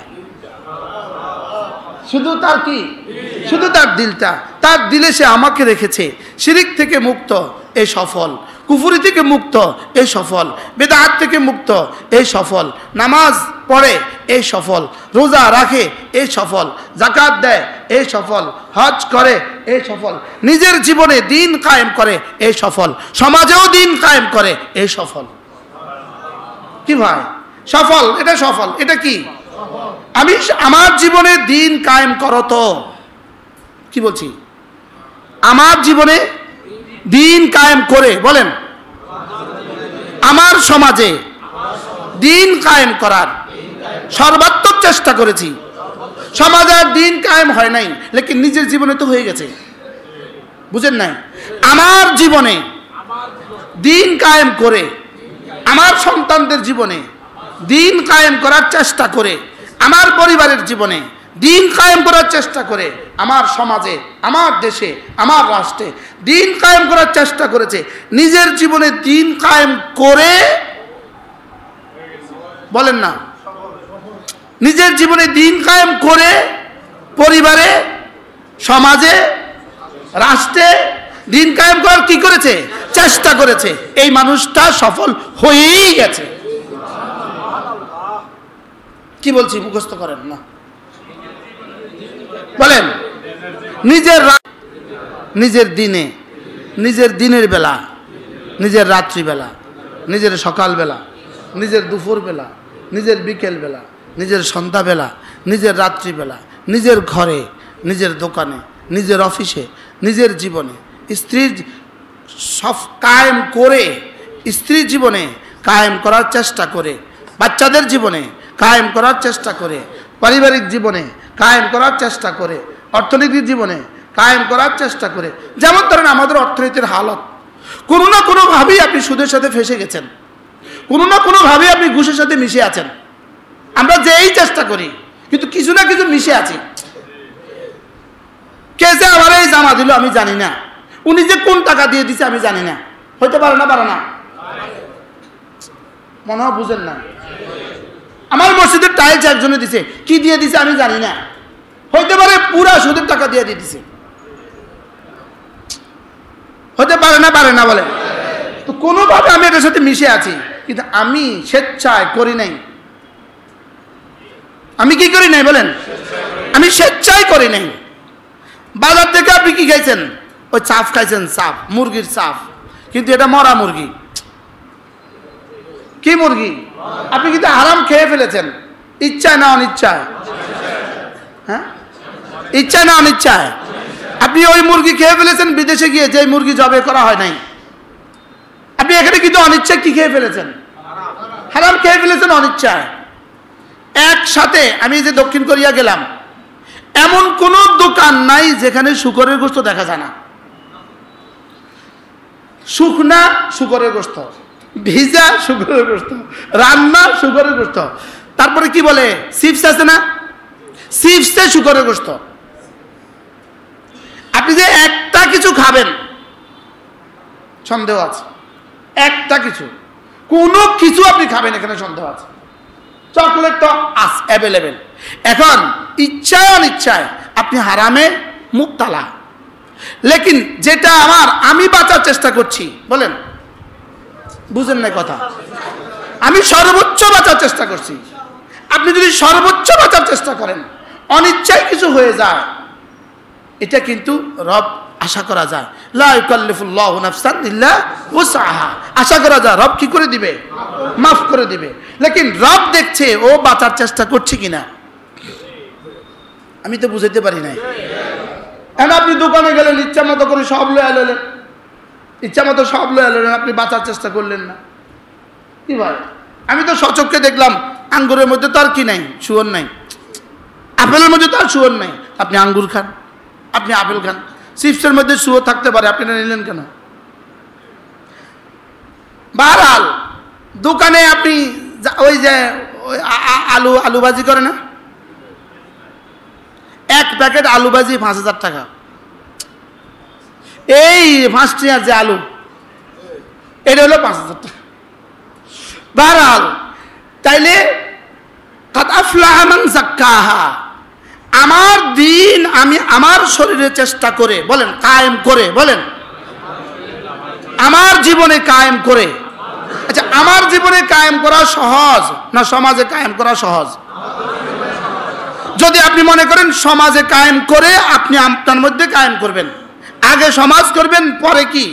শুধু তার কি, শুধু তার দিলটা। তার দিলে সে আমাকে রেখেছে, শিরিক থেকে মুক্ত এ সফল, কুফরি থেকে মুক্ত এই সফল, বেদাত থেকে মুক্ত এই সফল, নামাজ পড়ে এই সফল, রোজা রাখে এই সফল, যাকাত দেয় এই সফল, হজ করে এই সফল, নিজের জীবনে দিন কায়েম করে এই সফল, সমাজেও দিন কায়েম করে এই সফল। কি ভাই সফল, এটা সফল, এটা কি। আমি আমার জীবনে দিন কায়েম করো তো, কি বলছি, আমার জীবনে দিন কায়েম করে, বলেন আমার সমাজে দিন কায়েম করার সর্বাত্মক চেষ্টা করেছি। সমাজে দিন কায়েম হয় নাই, লেকিন নিজের জীবনে তো হয়ে গেছে। বুঝেন নাই, আমার জীবনে দিন কায়েম করে, আমার সন্তানদের জীবনে দিন কায়েম করার চেষ্টা করে, আমার পরিবারের জীবনে দিন কায়েম করার চেষ্টা করে, আমার সমাজে, আমার দেশে, আমার রাষ্ট্রে দিন কায়েম করার চেষ্টা করেছে। নিজের জীবনে দিন কায়েম করে, বলেন না, নিজের জীবনে দিন কায়েম করে পরিবারে, সমাজে, রাষ্ট্রে দিন কায়েম করার কি করেছে, চেষ্টা করেছে। এই মানুষটা সফল হয়েই গেছে। কি বলছি মুখস্থ করেন না, বলেন নিজের দিনে, নিজের দিনের বেলা, নিজের রাত্রিবেলা, নিজের সকালবেলা, নিজের দুপুরবেলা, নিজের বিকেলবেলা, নিজের সন্ধ্যাবেলা, নিজের রাত্রিবেলা, নিজের ঘরে, নিজের দোকানে, নিজের অফিসে, নিজের জীবনে, স্ত্রীর সব কায়েম করে, স্ত্রীর জীবনে কায়েম করার চেষ্টা করে, বাচ্চাদের জীবনে কায়েম করার চেষ্টা করে, পারিবারিক জীবনে কায়েম করার চেষ্টা করে, অর্থনৈতিক জীবনে কায়েম করার চেষ্টা করে। যেমন ধরেন আমাদের অর্থনীতির হালত, কোনো না কোনোভাবেই আপনি সুদের সাথে ফেসে গেছেন, কোনো না কোনোভাবেই আপনি ঘুষের সাথে মিশে আছেন। আমরা যেই চেষ্টা করি কিন্তু কিছু না কিছু মিশে আছি। কে যে আমার এই জামা দিল আমি জানি না, উনি যে কোন টাকা দিয়ে দিছে আমি জানি না, হইতে পারে না, পারে না, মনে হয় বুঝেন না। আমার মসজিদের টাইলস একজনে দিছে, কি দিয়ে দিছে আমি জানি না, হইতে পারে পুরা সুদের টাকা দিয়ে দিছে, হতে পারে না, পারে না বলে। তো কোনোভাবে আমি এটার সাথে মিশে আছি। কিন্তু আমি স্বেচ্ছায় করি নাই। আমি কি করি নাই বলেন? আমি স্বেচ্ছায় করি নাই। বাজার থেকে আপনি কি খাইছেন? ওই চাপ খাইছেন, চাপ, মুরগির চাপ, কিন্তু এটা মরা মুরগি। কি মুরগি? আপনি কিন্তু হারাম খেয়ে ফেলেছেন, ইচ্ছায় না অনিচ্ছায়? হ্যাঁ, ইচ্ছায় না অনিচ্ছায়? আপনি ওই মুরগি খেয়ে ফেলেছেন বিদেশে গিয়ে, যে মুরগি জবে করা হয় নাই। আপনি এখানে কিন্তু অনিচ্ছায় কি খেয়ে ফেলেছেন? হারাম খেয়ে ফেলেছেন অনিচ্ছায়। একসাথে আমি যে দক্ষিণ কোরিয়া গেলাম, এমন কোন দোকান নাই যেখানে শুকরের গোশত দেখা যায় না। শুকনা শুকরের গোশত, ভিজা শুকরের গোশত, রান্না শুকরের গোশত, তারপরে কি বলে চিপস আছে না, চিপসে শুকরের গোশত। আপনি যে একটা কিছু খাবেন সন্দেহ আছে, একটা কিছু, কোনো কিছু আপনি খাবেন এখানে সন্দেহ আছে। চকলেট তো আস অ্যাভেলেবেল। এখন ইচ্ছায় অনিচ্ছায় আপনি হারামে মুক্তালা। লেকিন যেটা আমি বাঁচার চেষ্টা করছি, বলেন বুঝেন না কথা, আমি সর্বোচ্চ বাঁচার চেষ্টা করছি। আপনি যদি সর্বোচ্চ বাঁচার চেষ্টা করেন, অনিচ্ছায় কিছু হয়ে যায়, এটা কিন্তু রব আশা করা যায়, লা ইউকাল্লিফুল্লাহু নাফসান ইল্লা উসআহা, আশা করা যায় রব কি করে দিবে, মাফ করে দিবে। লেকিন রব দেখছে ও বাঁচার চেষ্টা করছে কিনা, আমি তো বুঝাইতে পারি নাই। এখন আপনি দোকানে গেলেন, ইচ্ছা মতো করে সব লয়ে এলেন, ইচ্ছা মতো সব লয়ে এলেন, আপনি বাঁচার চেষ্টা করলেন না। কি ভাই, আমি তো সচক্ষে দেখলাম আঙ্গুরের মধ্যে তো আর কি নাই, শুয়োর নাই, আপেলের মধ্যে তো আর শুয়োর নাই, আপনি আঙ্গুর খান, আপনি আপেল খান। চিপসের মধ্যে শুয়োর থাকতে পারে, আপনি নিলেন কেন? বাহরহাল দোকানে আপনি ওই যে আলু ভাজি করে না, এক প্যাকেট আলু ভাজি 5,000 টাকা। এই 5 টিয়ার যে আলু, এটা হলো 5,000 টাকা। বাহরহাল তাইলে কাদ আফলাহা মান যাক্কাহা, আমার দিন আমি আমার শরীরে চেষ্টা করে, বলেন কায়েম করে, বলেন আমার জীবনে কায়েম করে। আচ্ছা, আমার জীবনে কায়েম করা সহজ না সমাজে কায়েম করা সহজ? যদি আপনি মনে করেন সমাজে কায়েম করে আপনি আপনার মধ্যে কায়েম করবেন, আগে সমাজ করবেন, পরে কি,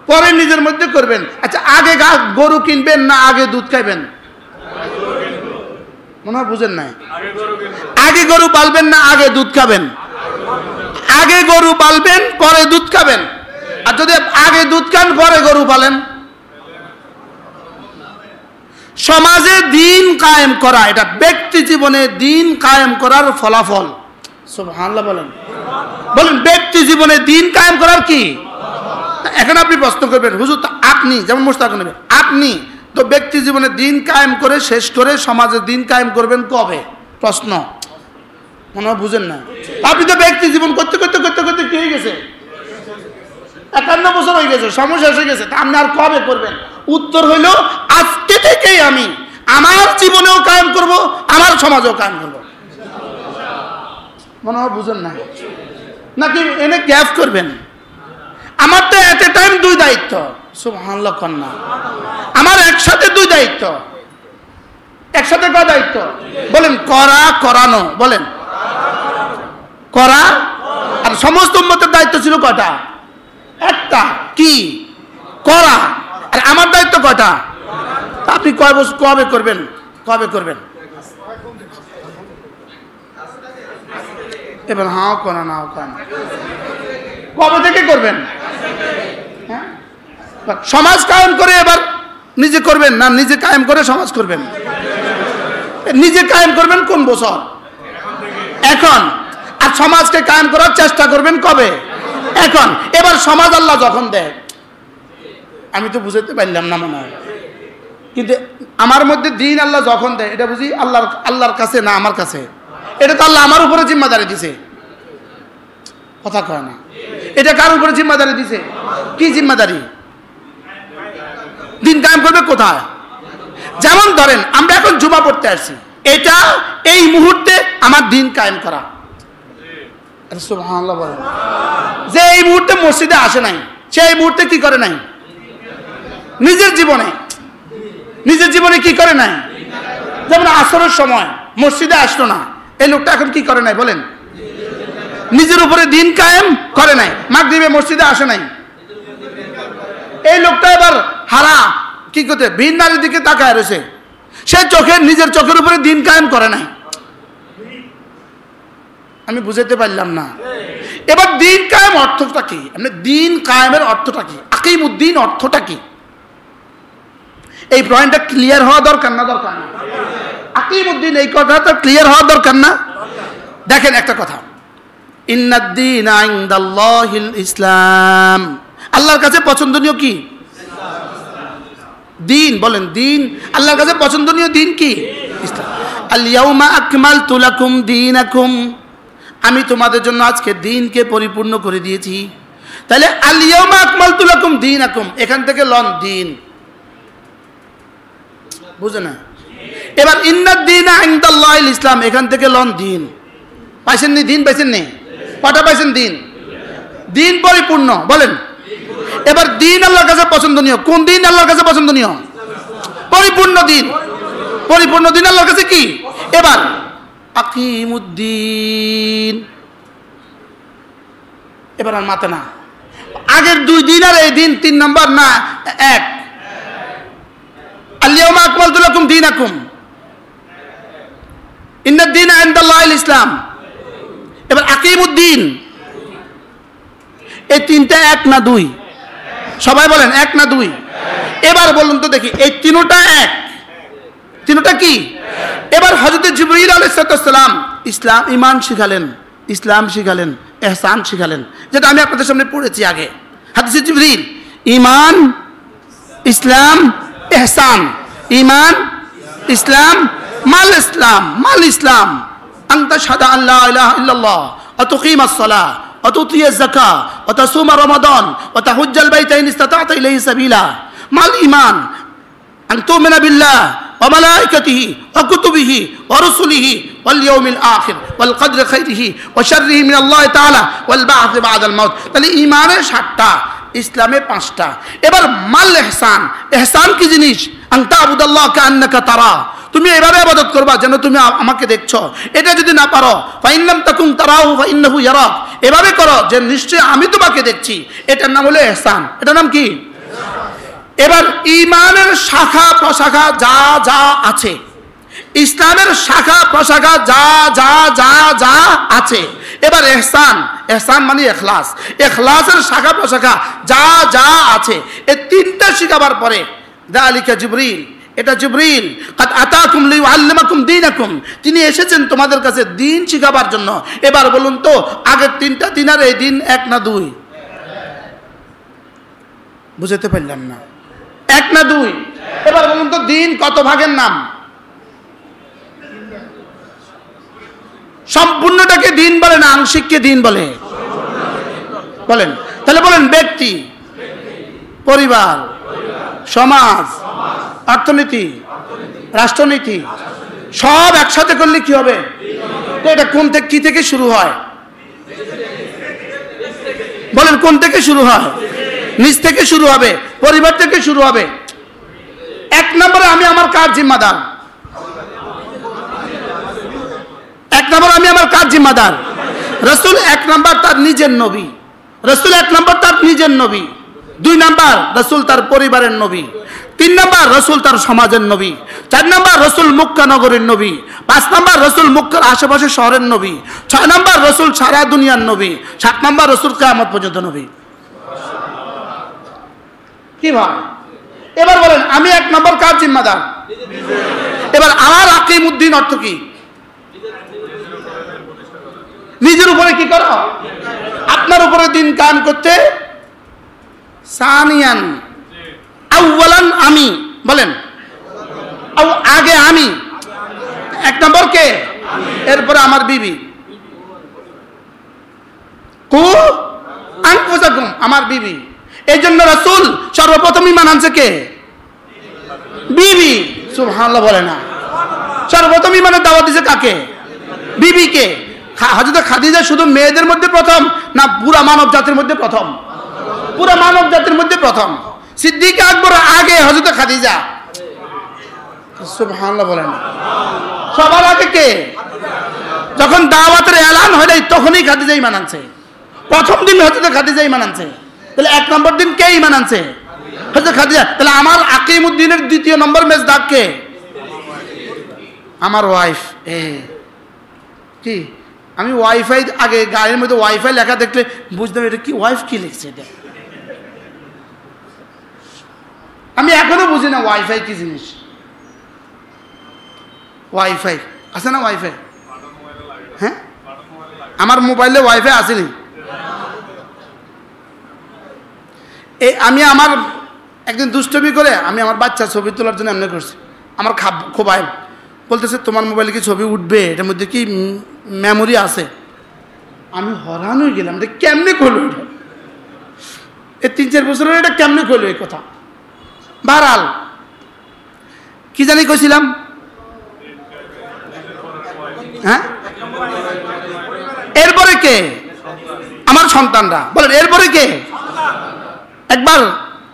পরে নিজের মধ্যে করবেন। আচ্ছা, আগে গরু কিনবেন না আগে দুধ খাইবেন? মনে হয় বুঝেন নাই। আগে গরু পালবেন না আগে দুধ খাবেন? আগে গরু পালবেন পরে দুধ খাবেন। আর যদি আগে দুধ খান পরে গরু পালেন, সমাজে দিন কায়েম করা, এটা ব্যক্তি জীবনে দিন কায়েম করার ফলাফল। সুবহানাল্লাহ বলেন, বলেন ব্যক্তি জীবনে দিন কায়েম করার কি। এখন আপনি প্রশ্ন করবেন, হুজুর আপনি যেমন মুস্তাক নেবেন, আপনি তো ব্যক্তি জীবনে দিন কায়েম করে শেষ করে সমাজে দিন কায়েম করবেন কবে? প্রশ্ন মনে হয় বুঝেন না। আপনি তো ব্যক্তি জীবন করতে করতে করতে করতে কি হয়ে গেছে, 51 বছর হয়ে গেছে, সমস্যা হয়ে গেছে, আপনি আর কবে করবেন? উত্তর হইল আজকে থেকেই আমি আমার জীবনেও কায়েম করব, আমার সমাজেও কায়েম করব। মনে হয় বুঝেন না, নাকি এনে গ্যাপ করবেন? আমার তো এট এ টাইম 2 দায়িত্ব। সুবহানাল্লাহ কন্যা, আমার একসাথে 2 দায়িত্ব। একসাথে কয় দায়িত্ব বলেন? করা, করানো, বলেন করা। আর সমস্ত উম্মতের দায়িত্ব ছিল কয়টা? একটা, কি করা। আর আমার দায়িত্ব কয়টা? আপনি কয় বছর কবে করবেন, কবে করবেন? এবার হাও করা নাও করা, কবে থেকে করবেন? হ্যাঁ, সমাজ কায়েম করে এবার নিজে করবেন না নিজে কায়েম করে সমাজ করবেন? নিজে কায়েম করবেন কোন বছর? এখন। আর সমাজকে কায়েম করার চেষ্টা করবেন কবে? এখন। এবার সমাজ আল্লাহ যখন দেয়, আমি তো বুঝাতে পারলাম না মনে হয়, কিন্তু আমার মধ্যে দিন আল্লাহ যখন দেয়, এটা বুঝি আল্লাহর কাছে না আমার কাছে? এটা তো আল্লাহ আমার উপরে জিম্মাদারি দিছে। কথা কয় না, এটা কার উপরে জিম্মাদারি দিছে? কি জিম্মাদারি? দিন কায়েম করবে কোথায়? যেমন ধরেন আমরা এখন জুমা পড়তে আসছি, এটা এই মুহূর্তে আমার দিন কায়েম করা। সুবহানাল্লাহ বলেন। যে এই মুহূর্তে মসজিদে আসে নাই, সে এই মুহূর্তে কি করে নাই? নিজের জীবনে কি করে নাই? যেমন আসরের সময় মসজিদে আসলো না, এই লোকটা এখন কি করে নাই বলেন? নিজের উপরে দিন কায়েম করে নাই। মাগরিবে মসজিদে আসে নাই, এই লোকটা এবার হারা কি করতে ভিন নারীর দিকে তাকায় রয়েছে, সে নিজের চোখের উপরে দিন কায়েম করে নাই। আমি বুঝাতে পারলাম না। এবার দিন কায়েম অর্থটা কি? দিন কায়েমের অর্থটা কি? আকিমুদ্দিন অর্থটা কি? এই পয়েন্টটা ক্লিয়ার হওয়া দরকার না? দরকার না? আকিমুদ্দিন এই কথাটা ক্লিয়ার হওয়া দরকার না? দেখেন একটা কথা, ইন্নাদ-দীন ইনদাল্লাহিল ইসলাম, আল্লাহর কাছে পছন্দনীয় কি দিন? বলেন দিন আল্লাহর কাছে পছন্দনীয় দিন কি? ইসলাম। আল ইয়াউমা আকমালতু লাকুম দীনাকুম, আমি তোমাদের জন্য আজকে দিনকে পরিপূর্ণ করে দিয়েছি। তাহলে আল ইয়াউমা আকমালতু লাকুম দীনাকুম, এখান থেকে লন দিন, বুঝে না? এবার ইন্নাদ-দীনা ইনদাল্লাহিল ইসলাম, এখান থেকে লন দিন। পাইছেন নি? দিন পাইছেন নি? কটা পাইছেন? দিন পরিপূর্ণ, বলেন। এবার দিন আল্লাহর কাছে পছন্দনীয় কোন দিন? আল্লাহর কাছে পছন্দনীয় পরিপূর্ণ দিন। পরিপূর্ণ দিন আল্লাহর কাছে কি? এবার আকিমুদ্দিন, এবার আর মাতে না, আগের দুই দিন আর এই দিন তিন নাম্বার না, এক। আল ইয়াউমা আকমালতু লাকুম দীনাকুম, ইন্নাদ-দীনা ইনদাল্লাহিল ইসলাম। এবার আকিমুদ্দিন, এই তিনটা এক না দুই? সবাই বলেন এক না দুই? এবার বলুন তো দেখি, এই তিনটা এক? তিনটা কি? এবার হযরত জিবরীল আলাইহিস সালাম ইসলাম ঈমান শিখালেন, ইসলাম শিখালেন, ইহসান শিখালেন, যেটা আমি আপনাদের সামনে পড়েছি আগে। হাদিসে জিবরীল ঈমান, ইসলাম, ইহসান। ঈমান, ইসলাম, মাল ইসলাম। মাল ইসলাম আনতা শাহাদা আল্লা ইলাহা ইল্লাল্লাহ ওয়া তুকিমাস সালাহ ওয়া তুতিয়াজ যাকাহ ওয়া তাসুমা রমাদান ওয়া তাহুজ্জাল বাইতা ইন ইসতাতা'তা ইলাইহি সাবিলা। মাল ঈমান আন তু'মিনা বিল্লাহ ওয়া মালাইকাতিহি ওয়া কুতুবিহি ওয়া রুসুলিহি ওয়াল ইয়াউমিল আখির ওয়াল কদরি খাইরিহি ওয়া শাররিহি মিনাল্লাহি তাআলা ওয়াল বা'থ বা'দাল মাউত। তাহলে ঈমানের 7টা, ইসলামে 5টা। এবার মাল ইহসান, ইহসান কি জিনিস? আন তা'বুদাল্লাহ কাআন্নাকা তারা, তুমি এভাবে ইবাদত করবা যেন তুমি আমাকে দেখছো। এটা যদি না পারো, ফাইন লাম তাকুন তারাহু ফাইন্নাহু ইয়ারাক, এভাবে করো যে নিশ্চয়ই আমি তোমাকে দেখছি। এটার নাম হলো ইহসান। এটার নাম কি? এবার ঈমানের শাখা প্রশাখা যা যা আছে, ইসলামের শাখা প্রশাখা যা যা যা যা আছে, এবার ইহসান, ইহসান মানে ইখলাস, ইখলাসের শাখা প্রশাখা যা যা আছে, এই তিনটা শিখাবার পরে যালিকা জিবরিল, এটা জিবরিল কাদ আতাকুম লিউআল্লিমাকুম দীনাকুম, তিনি এসেছেন তোমাদের কাছে দিন শিখাবার জন্য। এবার বলুন তো আগের তিনটা দিন আর এই দিন এক না দুই? বুঝতে পারলাম না, এক না দুই? এবার বলুন তো দিন কত ভাগের নাম? সম্পূর্ণটাকে দিন বলে না আংশিককে দিন বলে? বলেন। তাহলে বলেন ব্যক্তি, পরিবার, সমাজ, অর্থনীতি, রাষ্ট্রনীতি সব একসাথে করলে কি হবে? তো এটা কোন থেকে কি থেকে শুরু হয়? বলেন কোন থেকে শুরু হয়? নিজ থেকে শুরু হবে, পরিবার থেকে শুরু হবে। এক নম্বরে আমি আমার কাজ জিম্মাদার, এক নম্বর আমি আমার কাজ জিম্মাদার। রাসূল এক নম্বর তার নিজের নবী, রাসূল এক নম্বর তার নিজের নবী। 2 নাম্বার রাসূল তার পরিবারের নবী। 3 নাম্বার রাসূল তার সমাজের নবী। 4 নাম্বার রাসূল মক্কা নগরের নবী। 5 নাম্বার রাসূল মক্কার আশেপাশে শহরের নবী। 6 নাম্বার রাসূল সারা দুনিয়ার নবী। 7 নাম্বার রাসূল কিয়ামত পর্যন্ত নবী। কি ভাই? এবার বলেন আমি 1 নম্বর কার জিম্মাদার? এবার আমার আকিমুদ্দিন অর্থ কি? নিজের উপরে কি করো? আপনার উপরে দিন কায়েম করতে। সানিয়ান আউয়ালান আমি, বলেন আগে আমি, 1 নম্বর কে? এরপরে আমার বিবি। কু আনফুসাকুম, আমার বিবি। এই জন্য রাসূল সর্বপ্রথম ঈমান আনছে কে? বিবি। সুবহানাল্লাহ বলে না। সর্বপ্রথম ঈমানের দাওয়াত দিয়েছে কাকে? বিবিকে। হযরত খাদিজা শুধু মেয়েদের মধ্যে প্রথম না পুরা মানব জাতির মধ্যে প্রথম? পুরা মানব জাতির মধ্যে প্রথম। সিদ্দিক আকবর আগে হযরত খাদিজা। সুবহানাল্লাহ বলেন। সবার আগে কে? যখন দাওয়াতের এলান হয় নাই তখনই খাদিজা ঈমান আনছে। প্রথম দিন হযরত খাদিজা ঈমান আনছে। তাহলে এক নম্বর দিন কে ঈমান আনছে? হযরত খাদিজা। তাহলে আমার আকিমউদ্দিনের দ্বিতীয় নম্বর মেজদাক কে? আমার ওয়াইফ। কি আমি ওয়াইফাই আগে গাড়ির মধ্যে ওয়াইফাই লেখা দেখলে বুঝতাম এটা কি, ওয়াইফ কি লিখছে এটা। আমি এখনো বুঝি না ওয়াইফাই কি জিনিস। ওয়াইফাই আছে না? ওয়াইফাই, হ্যাঁ আমার মোবাইলে ওয়াইফাই আসেনি। আমি আমার একদিন দুষ্টমি করে আমি আমার বাচ্চার ছবি তোলার জন্য এমনি করছি। আমার খোবাই বলতেছে তোমার মোবাইলে কি ছবি উঠবে, এটার মধ্যে কি মেমোরি আছে? আমি হরান হয়ে গেলাম, এটা কেমনে করলো? এটা এই 3-4 বছরের এটা কেমনে করলো এই কথা? বারাল কি জানি কইছিলাম, হ্যাঁ এরপরে কে? আমার সন্তানরা। বলেন এরপরে কে? একবার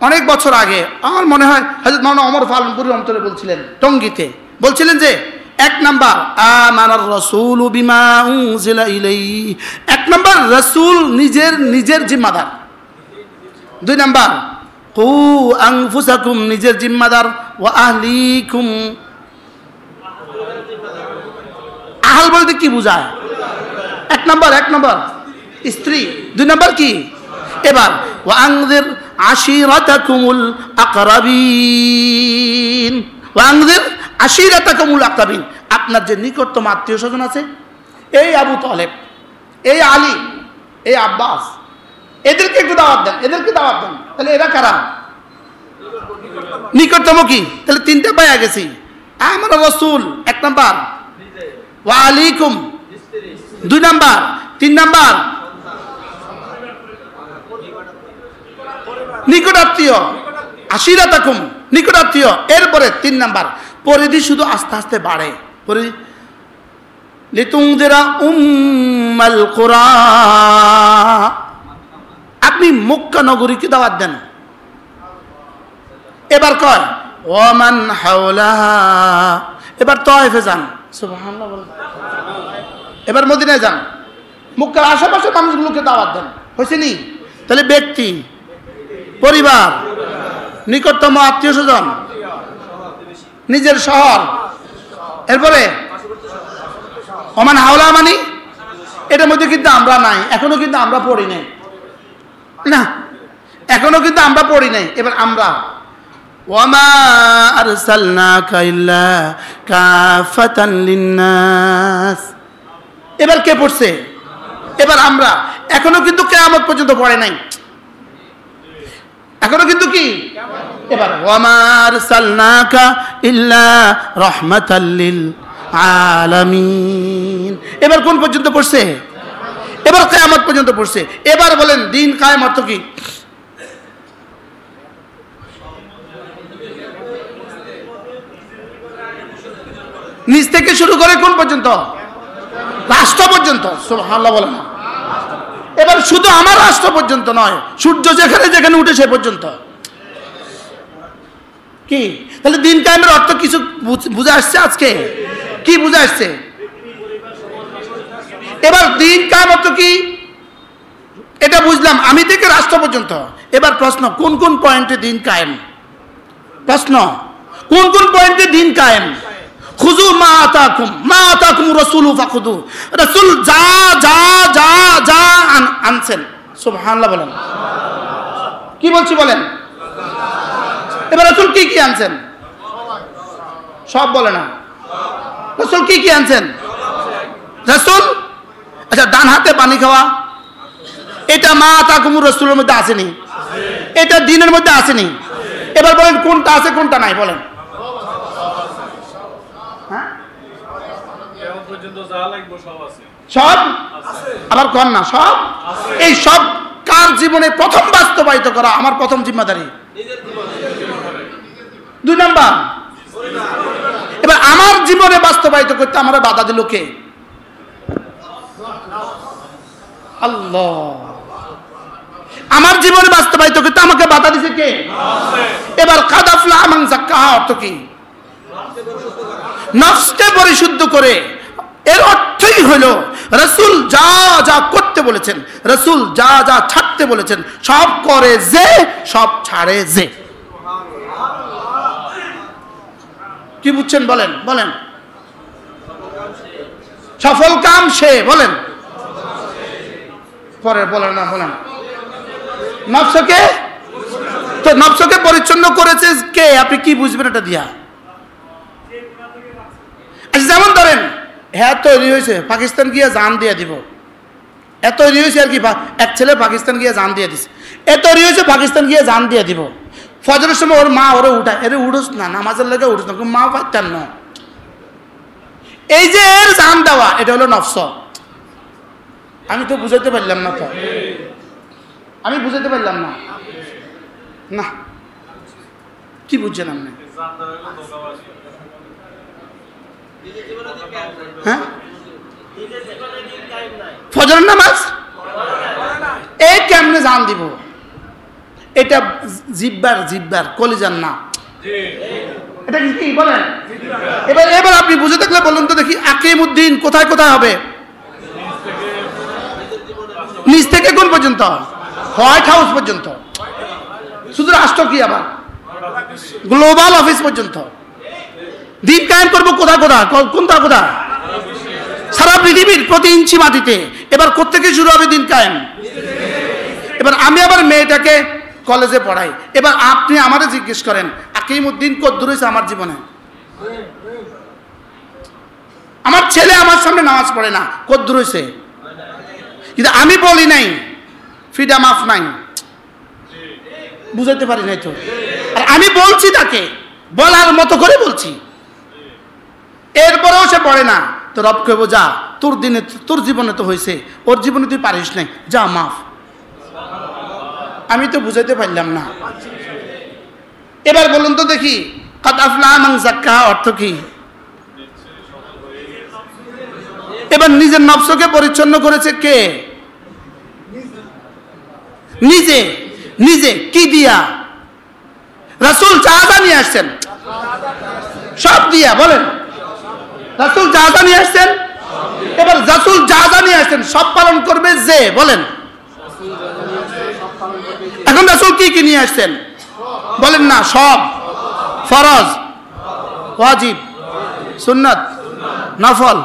অনেক বছর আগে আমার মনে হয় হযরত মাওলানা ওমর ফারুকী রহমাতুল্লাহ বলছিলেন টঙ্গীতে, বলছিলেন যে 1 নাম্বার আমানার রাসূল বিমা উনজিলা ইলাইহি, 1 নাম্বার রাসূল নিজের জিম্মাদার। 2 নাম্বার কু আনফুসাকুম, নিজের জিম্মাদার, ওয়া আহলিকুম। আহল বলতে কি বোঝায়? 1 নাম্বার স্ত্রী। 2 নাম্বার কি? এবার ওয়া আনজির আশিরাতাকুমুল আকরাবিন, ওয়া আনজির আশিরাতাকুমুল আকরাবিন। আপনার যে নিকটতম আত্মীয় স্বজন আছে, এই আবু তালেব, এই আলী, এই আব্বাস, এদেরকে একটু দাওয়াত দেন, এদেরকে দাওয়াত দেন। তাহলে এরা কারা? নিকটতম কি? তাহলে 3টা পাইয়া গেছি। আমার রাসূল 1 নাম্বার, ওয়া আলাইকুম 2 নাম্বার, 3 নাম্বার নিকট আত্মীয়, আশিরাতাকুম নিকট আত্মীয়। এরপরে 3 নাম্বার পরিধি শুধু আস্তে আস্তে বাড়ে। পরিধি লিতুনজিরা উম্মাল কুরা, আপনি মক্কা নগরীকে দাওয়াত দেন। এবার কয় ওয়ামান হাওলাহা, এবার তায়েফে যান। সুবহানাল্লাহ বলেন। এবার মদিনায় যান, মক্কার আশেপাশে মানুষগুলোকে দাওয়াত দেন। হয়েছে নি? তাহলে ব্যক্তি, পরিবার, নিকটতম আত্মীয় স্বজন, নিজের শহর, এরপরে ওমান হাওলা মানে এটার মধ্যে কিন্তু আমরা নাই, এখনো কিন্তু আমরা পড়ি নাই না, এখনো কিন্তু আমরা পড়ি নাই। এবার আমরা ওয়ামা আরসালনাকা ইল্লা কাফাতান লিন্নাস, এবার কে পড়ছে? এবার আমরা। এখনো কিন্তু কিয়ামত পর্যন্ত পড়ে নাই, এখনো কিন্তু কি? এবার ওয়ামা আরসালনাকা ইল্লা রাহমাতাল লিল আলামিন, এবার কোন পর্যন্ত পড়ছে? এবার কিয়ামত পর্যন্ত পড়ছে। এবার বলেন দিন কায়েম অর্থ কি? নিচ থেকে শুরু করে কোন পর্যন্ত? রাষ্ট্র পর্যন্ত। সুবহানাল্লাহ বলেন। এবার শুধু আমার রাষ্ট্র পর্যন্ত নয়, সূর্য যেখানে যেখানে উঠে সে পর্যন্ত। কি তাহলে দিন কায়েমের অর্থ কিছু বুঝে আসছে? আজকে কি বুঝে আসছে? এবার দিন কায়েম অর্থ কি এটা বুঝলাম, আমি থেকে রাষ্ট্র পর্যন্ত। এবার প্রশ্ন, কোন কোন পয়েন্টে দিন কায়েম? প্রশ্ন, কোন কোন পয়েন্টে দিন কায়েম? খুযু মা আতাকুম রাসূলু ফাখুযু, রাসূল যা যা যা যা আনছেন। সুবহানাল্লাহ বলেন। কি বলছি বলেন? এবার রাসূল কি কি আনছেন? সব বলে না। রাসূল কি কি আনছেন? রাসূল আচ্ছা ডান হাতে পানি খাওয়া, এটা মা আতাকুম রাসূলের মধ্যে আসেনি? এটা দ্বীনের মধ্যে আসেনি? এবার বলেন কোনটা আছে কোনটা নাই বলেন? সব আবার কর না সব। এই সব কার জীবনে প্রথম বাস্তবায়িত করা? আমার প্রথম জিম্মাদারি। 2 নাম্বার, এবার আমার জীবনে বাস্তবায়িত করতে আমার বাধা দিল কে? আল্লাহ। আমার জীবনে বাস্তবায়িত করতে আমাকে বাধা দিছে কে? এবার কাদ আফলাহা মান যাক্কাহা অর্থ কি? নফসকে পরিশুদ্ধ করে। এর অর্থই হলো রাসূল যা যা করতে বলেছেন, রাসূল যা যা ছাড়তে বলেছেন, সব করে যে, সব ছাড়ে যে। কি বুঝছেন বলেন? বলেন। সফল কাম সে, বলেন। পরে বলেন না, বলেন। নফসকে, তো নফসকে পরিচ্ছন্ন করেছে কে? আপনি কি বুঝবেন এটা দিয়া? যেমন ধরেন হ্যাঁ তৈরি হয়েছে পাকিস্তান গিয়ে জান দিয়ে দিব, এ তৈরি হয়েছে আর কি, এক ছেলে পাকিস্তান গিয়ে জান দিয়ে দিছে, এ তৈরি হয়েছে পাকিস্তান গিয়ে জান দিয়ে দিব। ফজরের সময় ওর মা ওরে উঠায়, এরে উঠোস না, নামাজের লেগে উঠোস না, মা পারতেন না। এই যে এর জান দেওয়া, এটা হলো নফস। আমি তো বুঝাতে পারলাম না, তো আমি বুঝাতে পারলাম না। না, কি বুঝছেন আপনি? হ্যাঁ, ফজরের নামাজ এই কেমনে জান দিব? এটা জিব্বার কলিজার না, এটা কি বলেন? এবার আপনি বুঝে থাকলে বলুন তো দেখি, আকিমউদ্দিন কোথায় কোথায় হবে? নিচ থেকে কোন পর্যন্ত? হোয়াইট হাউস পর্যন্ত। শুধু রাষ্ট্র কি, আবার গ্লোবাল অফিস পর্যন্ত। দিন কায়েম করবো কোথায় কোথায়? কোনটা কোথায়? সারা পৃথিবীর প্রতি ইঞ্চি মাটিতে। এবার কোত্থেকে শুরু হবে দিন কায়েম? এবার আমি আবার মেয়েটাকে কলেজে পড়াই, এবার আপনি আমারে জিজ্ঞেস করেন আকিমউদ্দিন কদ্দুর হয়েছে আমার জীবনে? আমার ছেলে আমার সামনে নামাজ পড়ে না, কদ্দুর হয়েছে? কিন্তু আমি বলি নাই, ফ্রিডম অফ নাই, বুঝাতে পারি নাই তো। আর আমি বলছি তাকে, বলার মতো করে বলছি, এরপরেও সে পড়ে না, তো রব কইব যা, তোর দিনে তোর জীবনে তো হয়েছে, ওর জীবনে তুই পারিস নাই, যা মাফ। আমি তো বুঝাইতে পারলাম না। এবার বলুন তো দেখি, কাদ আফলাহা মান যাক্কাহা অর্থ কি? এবার নিজের নফসকে পরিচ্ছন্ন করেছে কে? নিজে। নিজে কি দিয়া? রাসূল যা যা নিয়ে আসছেন সব দিয়া, বলেন। রাসূল যা যা নিয়ে আসছেন, এবার রাসূল যা যা নিয়ে আসছেন সব পালন করবে যে, বলেন। এখন রাসূল কি কি নিয়ে আসছেন বলেন না? সব। ফরজ, ওয়াজিব, সুন্নাত, নফল,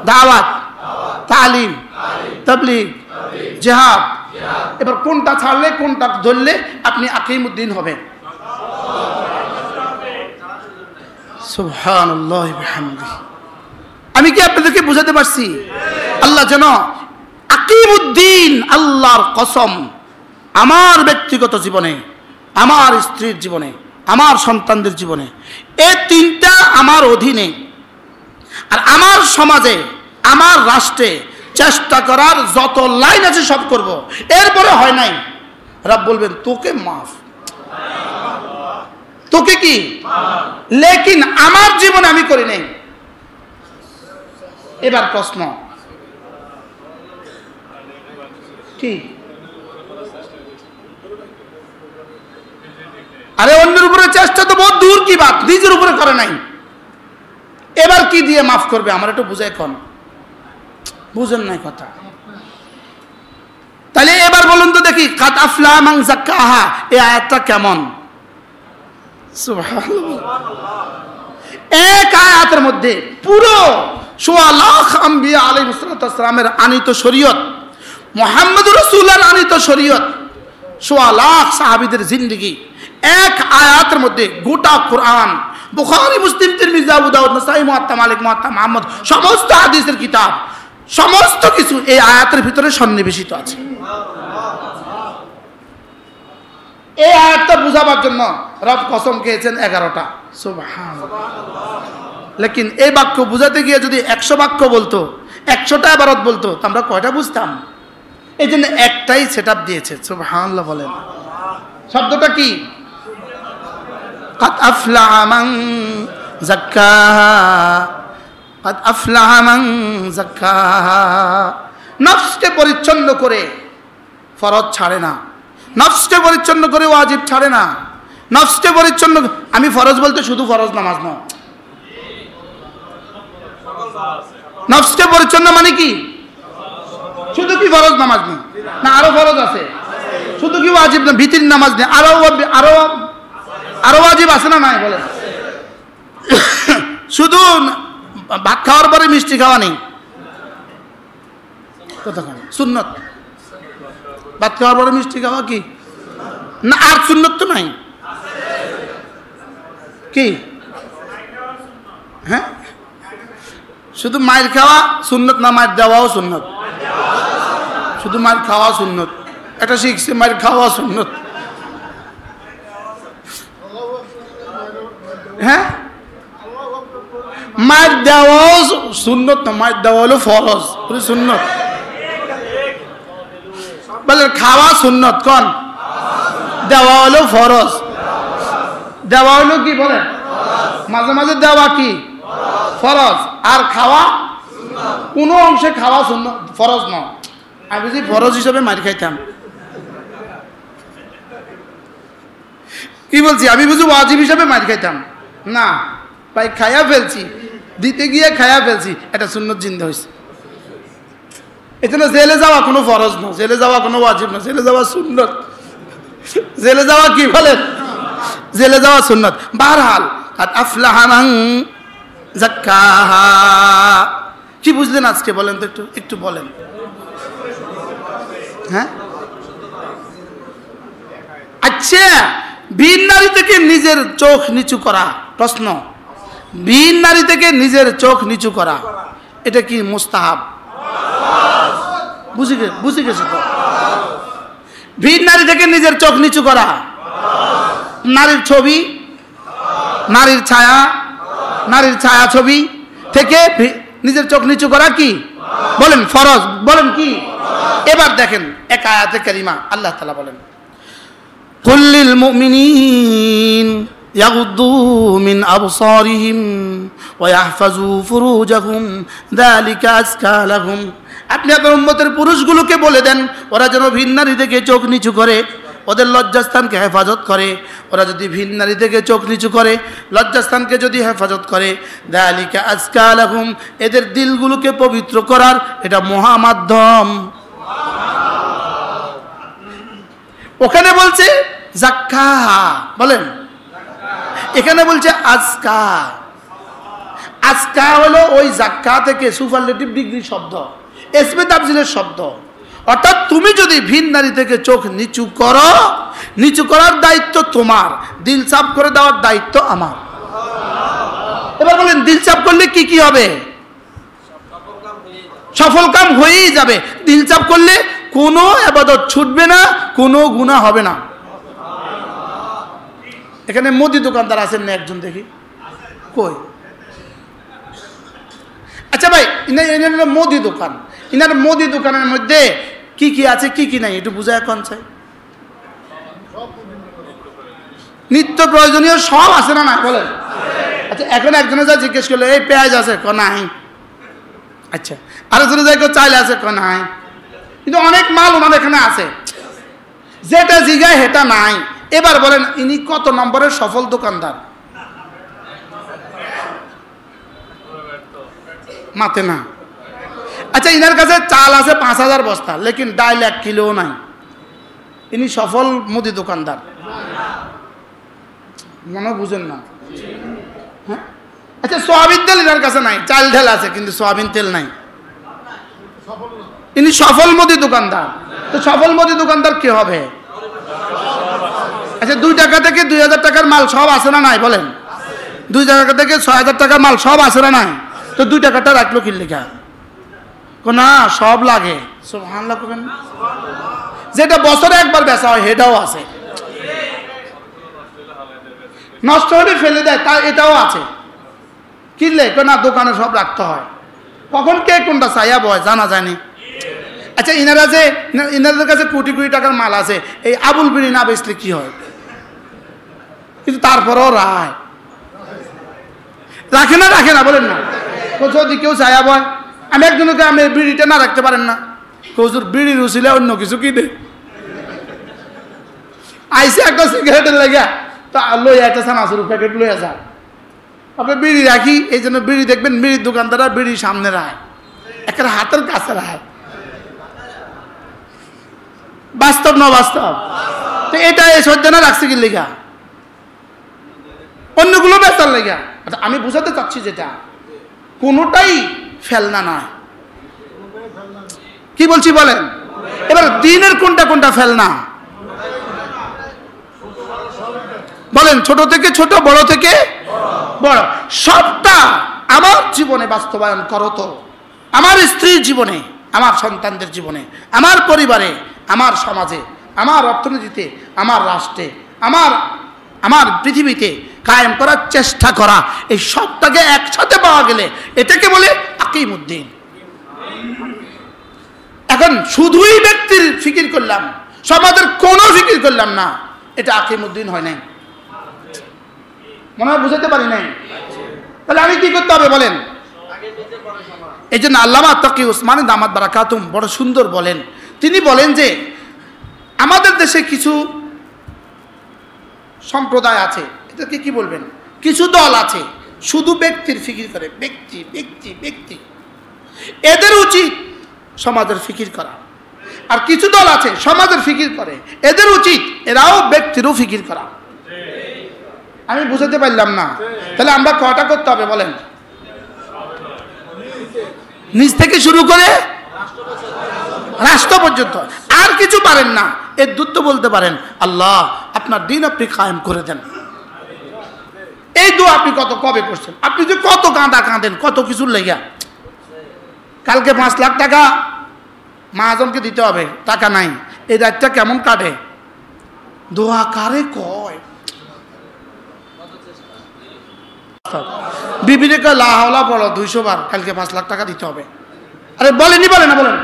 দাওয়াত, তালিম, তাবলীগ, জিহাদ। এবার কোনটা ছাড়লে কোনটা ধরলে আপনি আকিমউদ্দিন হবেন? সুবহানাল্লাহ বিহামদিহি। আমি কি আপনাদেরকে বুঝাতে পারছি? আল্লাহ যেন আকিমউদ্দিন, আল্লাহর কসম, আমার ব্যক্তিগত জীবনে, আমার স্ত্রীর জীবনে, আমার সন্তানদের জীবনে, এই তিনটা আমার অধীনে, আর আমার সমাজে, আমার রাষ্ট্রে চেষ্টা করার যত লাইন আছে সব করব। এরপরে হয় নাই, রব বলবেন তোকে মাফ, তোকে কি, লেকিন আমার জীবনে আমি করি নাই। এবার প্রশ্ন কি? আরে অন্যের উপরে চেষ্টা তো বহুত দূর কি বাত, নিজের উপরে করে নাই। এবার কি দিয়ে মাফ করবে? আমার একটু বুঝাই কোন, বুঝেন নাই কথা। তাহলে এবার বলুন তো দেখি, কাদ আফলাহা মান যাক্কাহা এই আয়াতটা কেমন? সুবহানাল্লাহ। এক আয়াতের মধ্যে পুরো ১৬ লাখ আম্বিয়া আলাইহিস সালামের আনিত শরীয়ত, মুহাম্মদুর রাসূলের আনিত শরীয়ত, ১৬ লাখ সাহাবীদের জিন্দেগি এক আয়াতের মধ্যে, গোটা কোরআন, বুখারী, মুসলিম, তিরমিজি, আবু দাউদ, নাসাঈ, মুয়াত্তা মালিক, মুয়াত্তা মুহাম্মদ, সমস্ত হাদিসের কিতাব, সমস্ত কিছু এই আয়াতের ভিতরে সন্নিবেশিত আছে। এই আয়াতটা বুঝাবার জন্য রব কসম খেয়েছেন 11টা। সুবহানাল্লাহ। লেকিন এই বাক্য বুঝাতে গিয়ে যদি 100 বাক্য বলতো, 100টা ইবারত বলতো, তো আমরা কয়টা বুঝতাম? এই জন্য একটাই সেটআপ দিয়েছে। সুবহানাল্লাহ বলেন। শব্দটা কি? কাদ আফলাহা মান যাক্কাহা, কাদ আফলাহা মান যাক্কাহা। নফসকে পরিচ্ছন্ন করে ফরজ ছাড়ে না, নফসকে পরিচ্ছন্ন করে ওয়াজিব ছাড়ে না। নফসকে পরিচ্ছন্ন, আমি ফরজ বলতে শুধু ফরজ নামাজ নয়। নফসকে পরিচ্ছন্ন মানে কি? শুধু কি ফরজ নামাজ নেই? না আরো ফরজ আছে। শুধু কি ওয়াজিব না, ভিতরি নামাজ নেই, আরো আরো আরো ওয়াজিব আছে না নাই বলেন? শুধু ভাত খাওয়ার পরে মিষ্টি খাওয়া নেই, কতক্ষণ সুন্নত। ভাত খাওয়ার পরে মিষ্টি খাওয়া কি না? আর সুন্নত তো নাই কি? হ্যাঁ, শুধু মায়ের খাওয়া সুন্নত না, মায়ের দেওয়াও সুন্নত। শুধু মায়ের খাওয়া সুন্নত, এটা শিখছে, মায়ের খাওয়া সুন্নত। হ্যাঁ, মায়ের দেওয়াও সুন্নত না, মায়ের দেওয়া হলো ফরজ, সুন্নত। বলে খাওয়া সুন্নত, কোন? দেওয়া হলো ফরজ। দেওয়া হলো কি বলেন? মাঝে মাঝে দেওয়া কি ফরজ, আর খাওয়া কোনো অংশে খাওয়া সুন্নত, ফরজ নয়। আমি বুঝি ফরজ হিসাবে মার খাইতাম, কি বলছি? আমি বুঝি ওয়াজিব হিসাবে মার খাইতাম না, ভাই খায়া ফেলছি, দিতে গিয়ে খায়া ফেলছি, এটা সুন্নত জিন্দা হয়েছে। এজন্য জেলে যাওয়া কোনো ফরজ না, জেলে যাওয়া কোনো ওয়াজিব না, জেলে যাওয়া সুন্নত। জেলে যাওয়া কি বলেন? জেলে যাওয়া সুন্নত। বারহাল কাদ আফলাহা মান যাক্কাহা। কি বুঝলেন আজকে বলেন তো, একটু একটু বলেন। হ্যাঁ, আচ্ছা, ভিন নারী থেকে নিজের চোখ নিচু করা, প্রশ্ন, ভিন নারী থেকে নিজের চোখ নিচু করা এটা কি মুস্তাহাব? বুঝে গেছে তো? ভিন নারী থেকে নিজের চোখ নিচু করা, নারীর ছবি, নারীর ছায়া, নারীর ছায়া ছবি থেকে নিজের চোখ নিচু করা কি বলেন? ফরজ। বলেন কি? এবার দেখেন এক আয়াতে কারিমা আল্লাহ তাআলা বলেন, কুল্লিল মুমিনিন ইয়াগুদ্দু মিন আবসারিহিম ওয়া ইয়াহফাজু ফুরুজাহুম যালিকা আযকা লাহুম। আপনি আপনার উম্মতের পুরুষগুলোকে বলে দেন ওরা যেন ভিন নারী থেকে চোখ নিচু করে, ওদের লজ্জাস্থানকে হেফাজত করে। ওরা যদি ভিন নারী থেকে চোখ নিচু করে, লজ্জাস্থানকে যদি হেফাজত করে, যালিকা আযকা লাহুম, এদের দিলগুলোকে পবিত্র করার এটা মহামাধ্যম। ওখানে বলছে যাক্কাহা, বলেন, এখানে বলছে আজকা। আজকা হলো ওই যাক্কা থেকে সুপারলেটিভ ডিগ্রি শব্দ, ইসমে তাফজিলের শব্দ। অর্থাৎ তুমি যদি ভিন নারী থেকে চোখ নিচু করো, নিচু করার দায়িত্ব তোমার, দিল সাফ করে দেওয়ার দায়িত্ব আমার। এবার বলেন দিল সাফ করলে কি কি হবে? সফল কাম হয়েই যাবে। দিল সাফ করলে কোনো ইবাদত ছুটবে না, কোনো গুনাহ হবে না। এখানে মুদি দোকানদার আছেন না একজন? দেখি কই? আচ্ছা ভাই, ইনার মুদি দোকান, ইনার মুদি দোকানের মধ্যে কি কি আছে কি কি নাই একটু বুঝায় কোন চাই? নিত্য প্রয়োজনীয় সব আছে না না বলেন? আচ্ছা, এখন একজনে যা জিজ্ঞেস করলো এই পেঁয়াজ আছে, ক নাই। আচ্ছা, আরেকজনে যাই চাইল আছে, ক নাই। কিন্তু অনেক মাল ওনার এখানে আছে, যেটা জিগায় সেটা নাই। এবার বলেন ইনি কত নম্বরের সফল দোকানদার? মাতে না। আচ্ছা, ইনার কাছে চাল আছে 5000 বস্তা, লেকিন ডাল 1 কিলো নাই, ইনি সফল মুদি দোকানদার? মনে বুঝেন না? হ্যাঁ, আচ্ছা, সয়াবিন তেল ইনার কাছে নাই, চাল ঢেল আছে কিন্তু সয়াবিন তেল নাই, ইনি সফল মুদি দোকানদার। তো সফল মুদি দোকানদার কি হবে? আচ্ছা, 2 টাকা থেকে 2000 টাকার মাল সব আছে না নাই বলেন? 2 টাকা থেকে 6000 টাকার মাল সব আছে না নাই? তো 2 টাকাটা রাখলো কি লেখা? না, সব লাগে। সুবহানাল্লাহ করেন। যেটা বছরে একবার বেচা হয় সেটাও আছে, নষ্ট হলে ফেলে দেয় তা এটাও আছে। কিনলে না দোকানে সব রাখতে হয়, কখন কে কোনটা চাইয়া বয় জানা যায়নি। আচ্ছা, ইনাদের কাছে কোটি কোটি টাকার মাল আছে, এই আবুল বিড়ি না বেচলে কি হয়? কিন্তু তারপরেও রাখে না বলেন না? যদি কেউ চাইয়া বয়, আমি একজনকে আমি বিড়িটা না রাখতে পারেন না, হুজুর বিড়ির উছিলা অন্য কিছু কি দে, আইসে একটা সিগারেটের লেগে তা লইয়া একটা সানাসুর প্যাকেট লইয়া যায়। আপনি বিড়ি রাখি, এই জন্য বিড়ি দেখবেন বিড়ির দোকানদাররা বিড়ি সামনে রায়, একটা হাতের কাছে রায়। বাস্তব না বাস্তব? তো এটা এই সজ্জনা রাখছে কি লেগা? অন্যগুলো বেচার লেগা। আচ্ছা, আমি বুঝাতে চাচ্ছি যেটা কোনোটাই ফেলনা নয়। কি বলছি বলেন? এবার দিনের কোনটা কোনটা ফেলনা বলেন? ছোট থেকে ছোট, বড় থেকে বড়, সবটা আমার জীবনে বাস্তবায়ন করো। তো আমার স্ত্রীর জীবনে, আমার সন্তানদের জীবনে, আমার পরিবারে, আমার সমাজে, আমার অর্থনীতিতে, আমার রাষ্ট্রে, আমার পৃথিবীতে কায়েম করার চেষ্টা করা, এই সবটাকে একসাথে পাওয়া গেলে এটাকে বলে আকিমুদ্দিন। এখন শুধুই ব্যক্তির ফিকির করলাম, সমাজের কোনো ফিকির করলাম না, এটা আকিমুদ্দিন হয় নাই। মনে হয় বুঝাতে পারি নাই। তাহলে আমি কি করতে হবে বলেন? এই জন্য আল্লামা তাকি উসমানী দামাত বারাকাতুম বড় সুন্দর বলেন। তিনি বলেন যে আমাদের দেশে কিছু সম্প্রদায় আছে, এটাকে কি বলবেন, কিছু দল আছে শুধু ব্যক্তির ফিকির করে, ব্যক্তি ব্যক্তি ব্যক্তি। এদের উচিত সমাজের ফিকির করা। আর কিছু দল আছে সমাজের ফিকির করে, এদের উচিত এরাও ব্যক্তিরও ফিকির করা। আমি বুঝাতে পারলাম না? তাহলে আমরা কয়টা করতে হবে বলেন? নিজ থেকে শুরু করে রাষ্ট্র পর্যন্ত। আর কিছু পারেন না, এর দূত বলতে পারেন আল্লাহ আপনার দিন আপনি কায়েম করে দেন। এই দোয়া আপনি কবে করছেন? আপনি যে কত কাঁদেন কত কিছুর লেগা। কালকে 5 লাখ টাকা মহাজনকে দিতে হবে, টাকা নাই, এই রাতটা কেমন কাটে? দোয়া কারে কয়? বিবিরে কয় লা হাওলা পড়ো 200 বার, কালকে 5 লাখ টাকা দিতে হবে। আরে বলেনি, বলে না? বলেন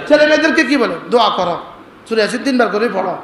ছেলে মেয়েদেরকে কি বলে? দোয়া করো, সূরা ইয়াসিন 3 বার করে পড়ো।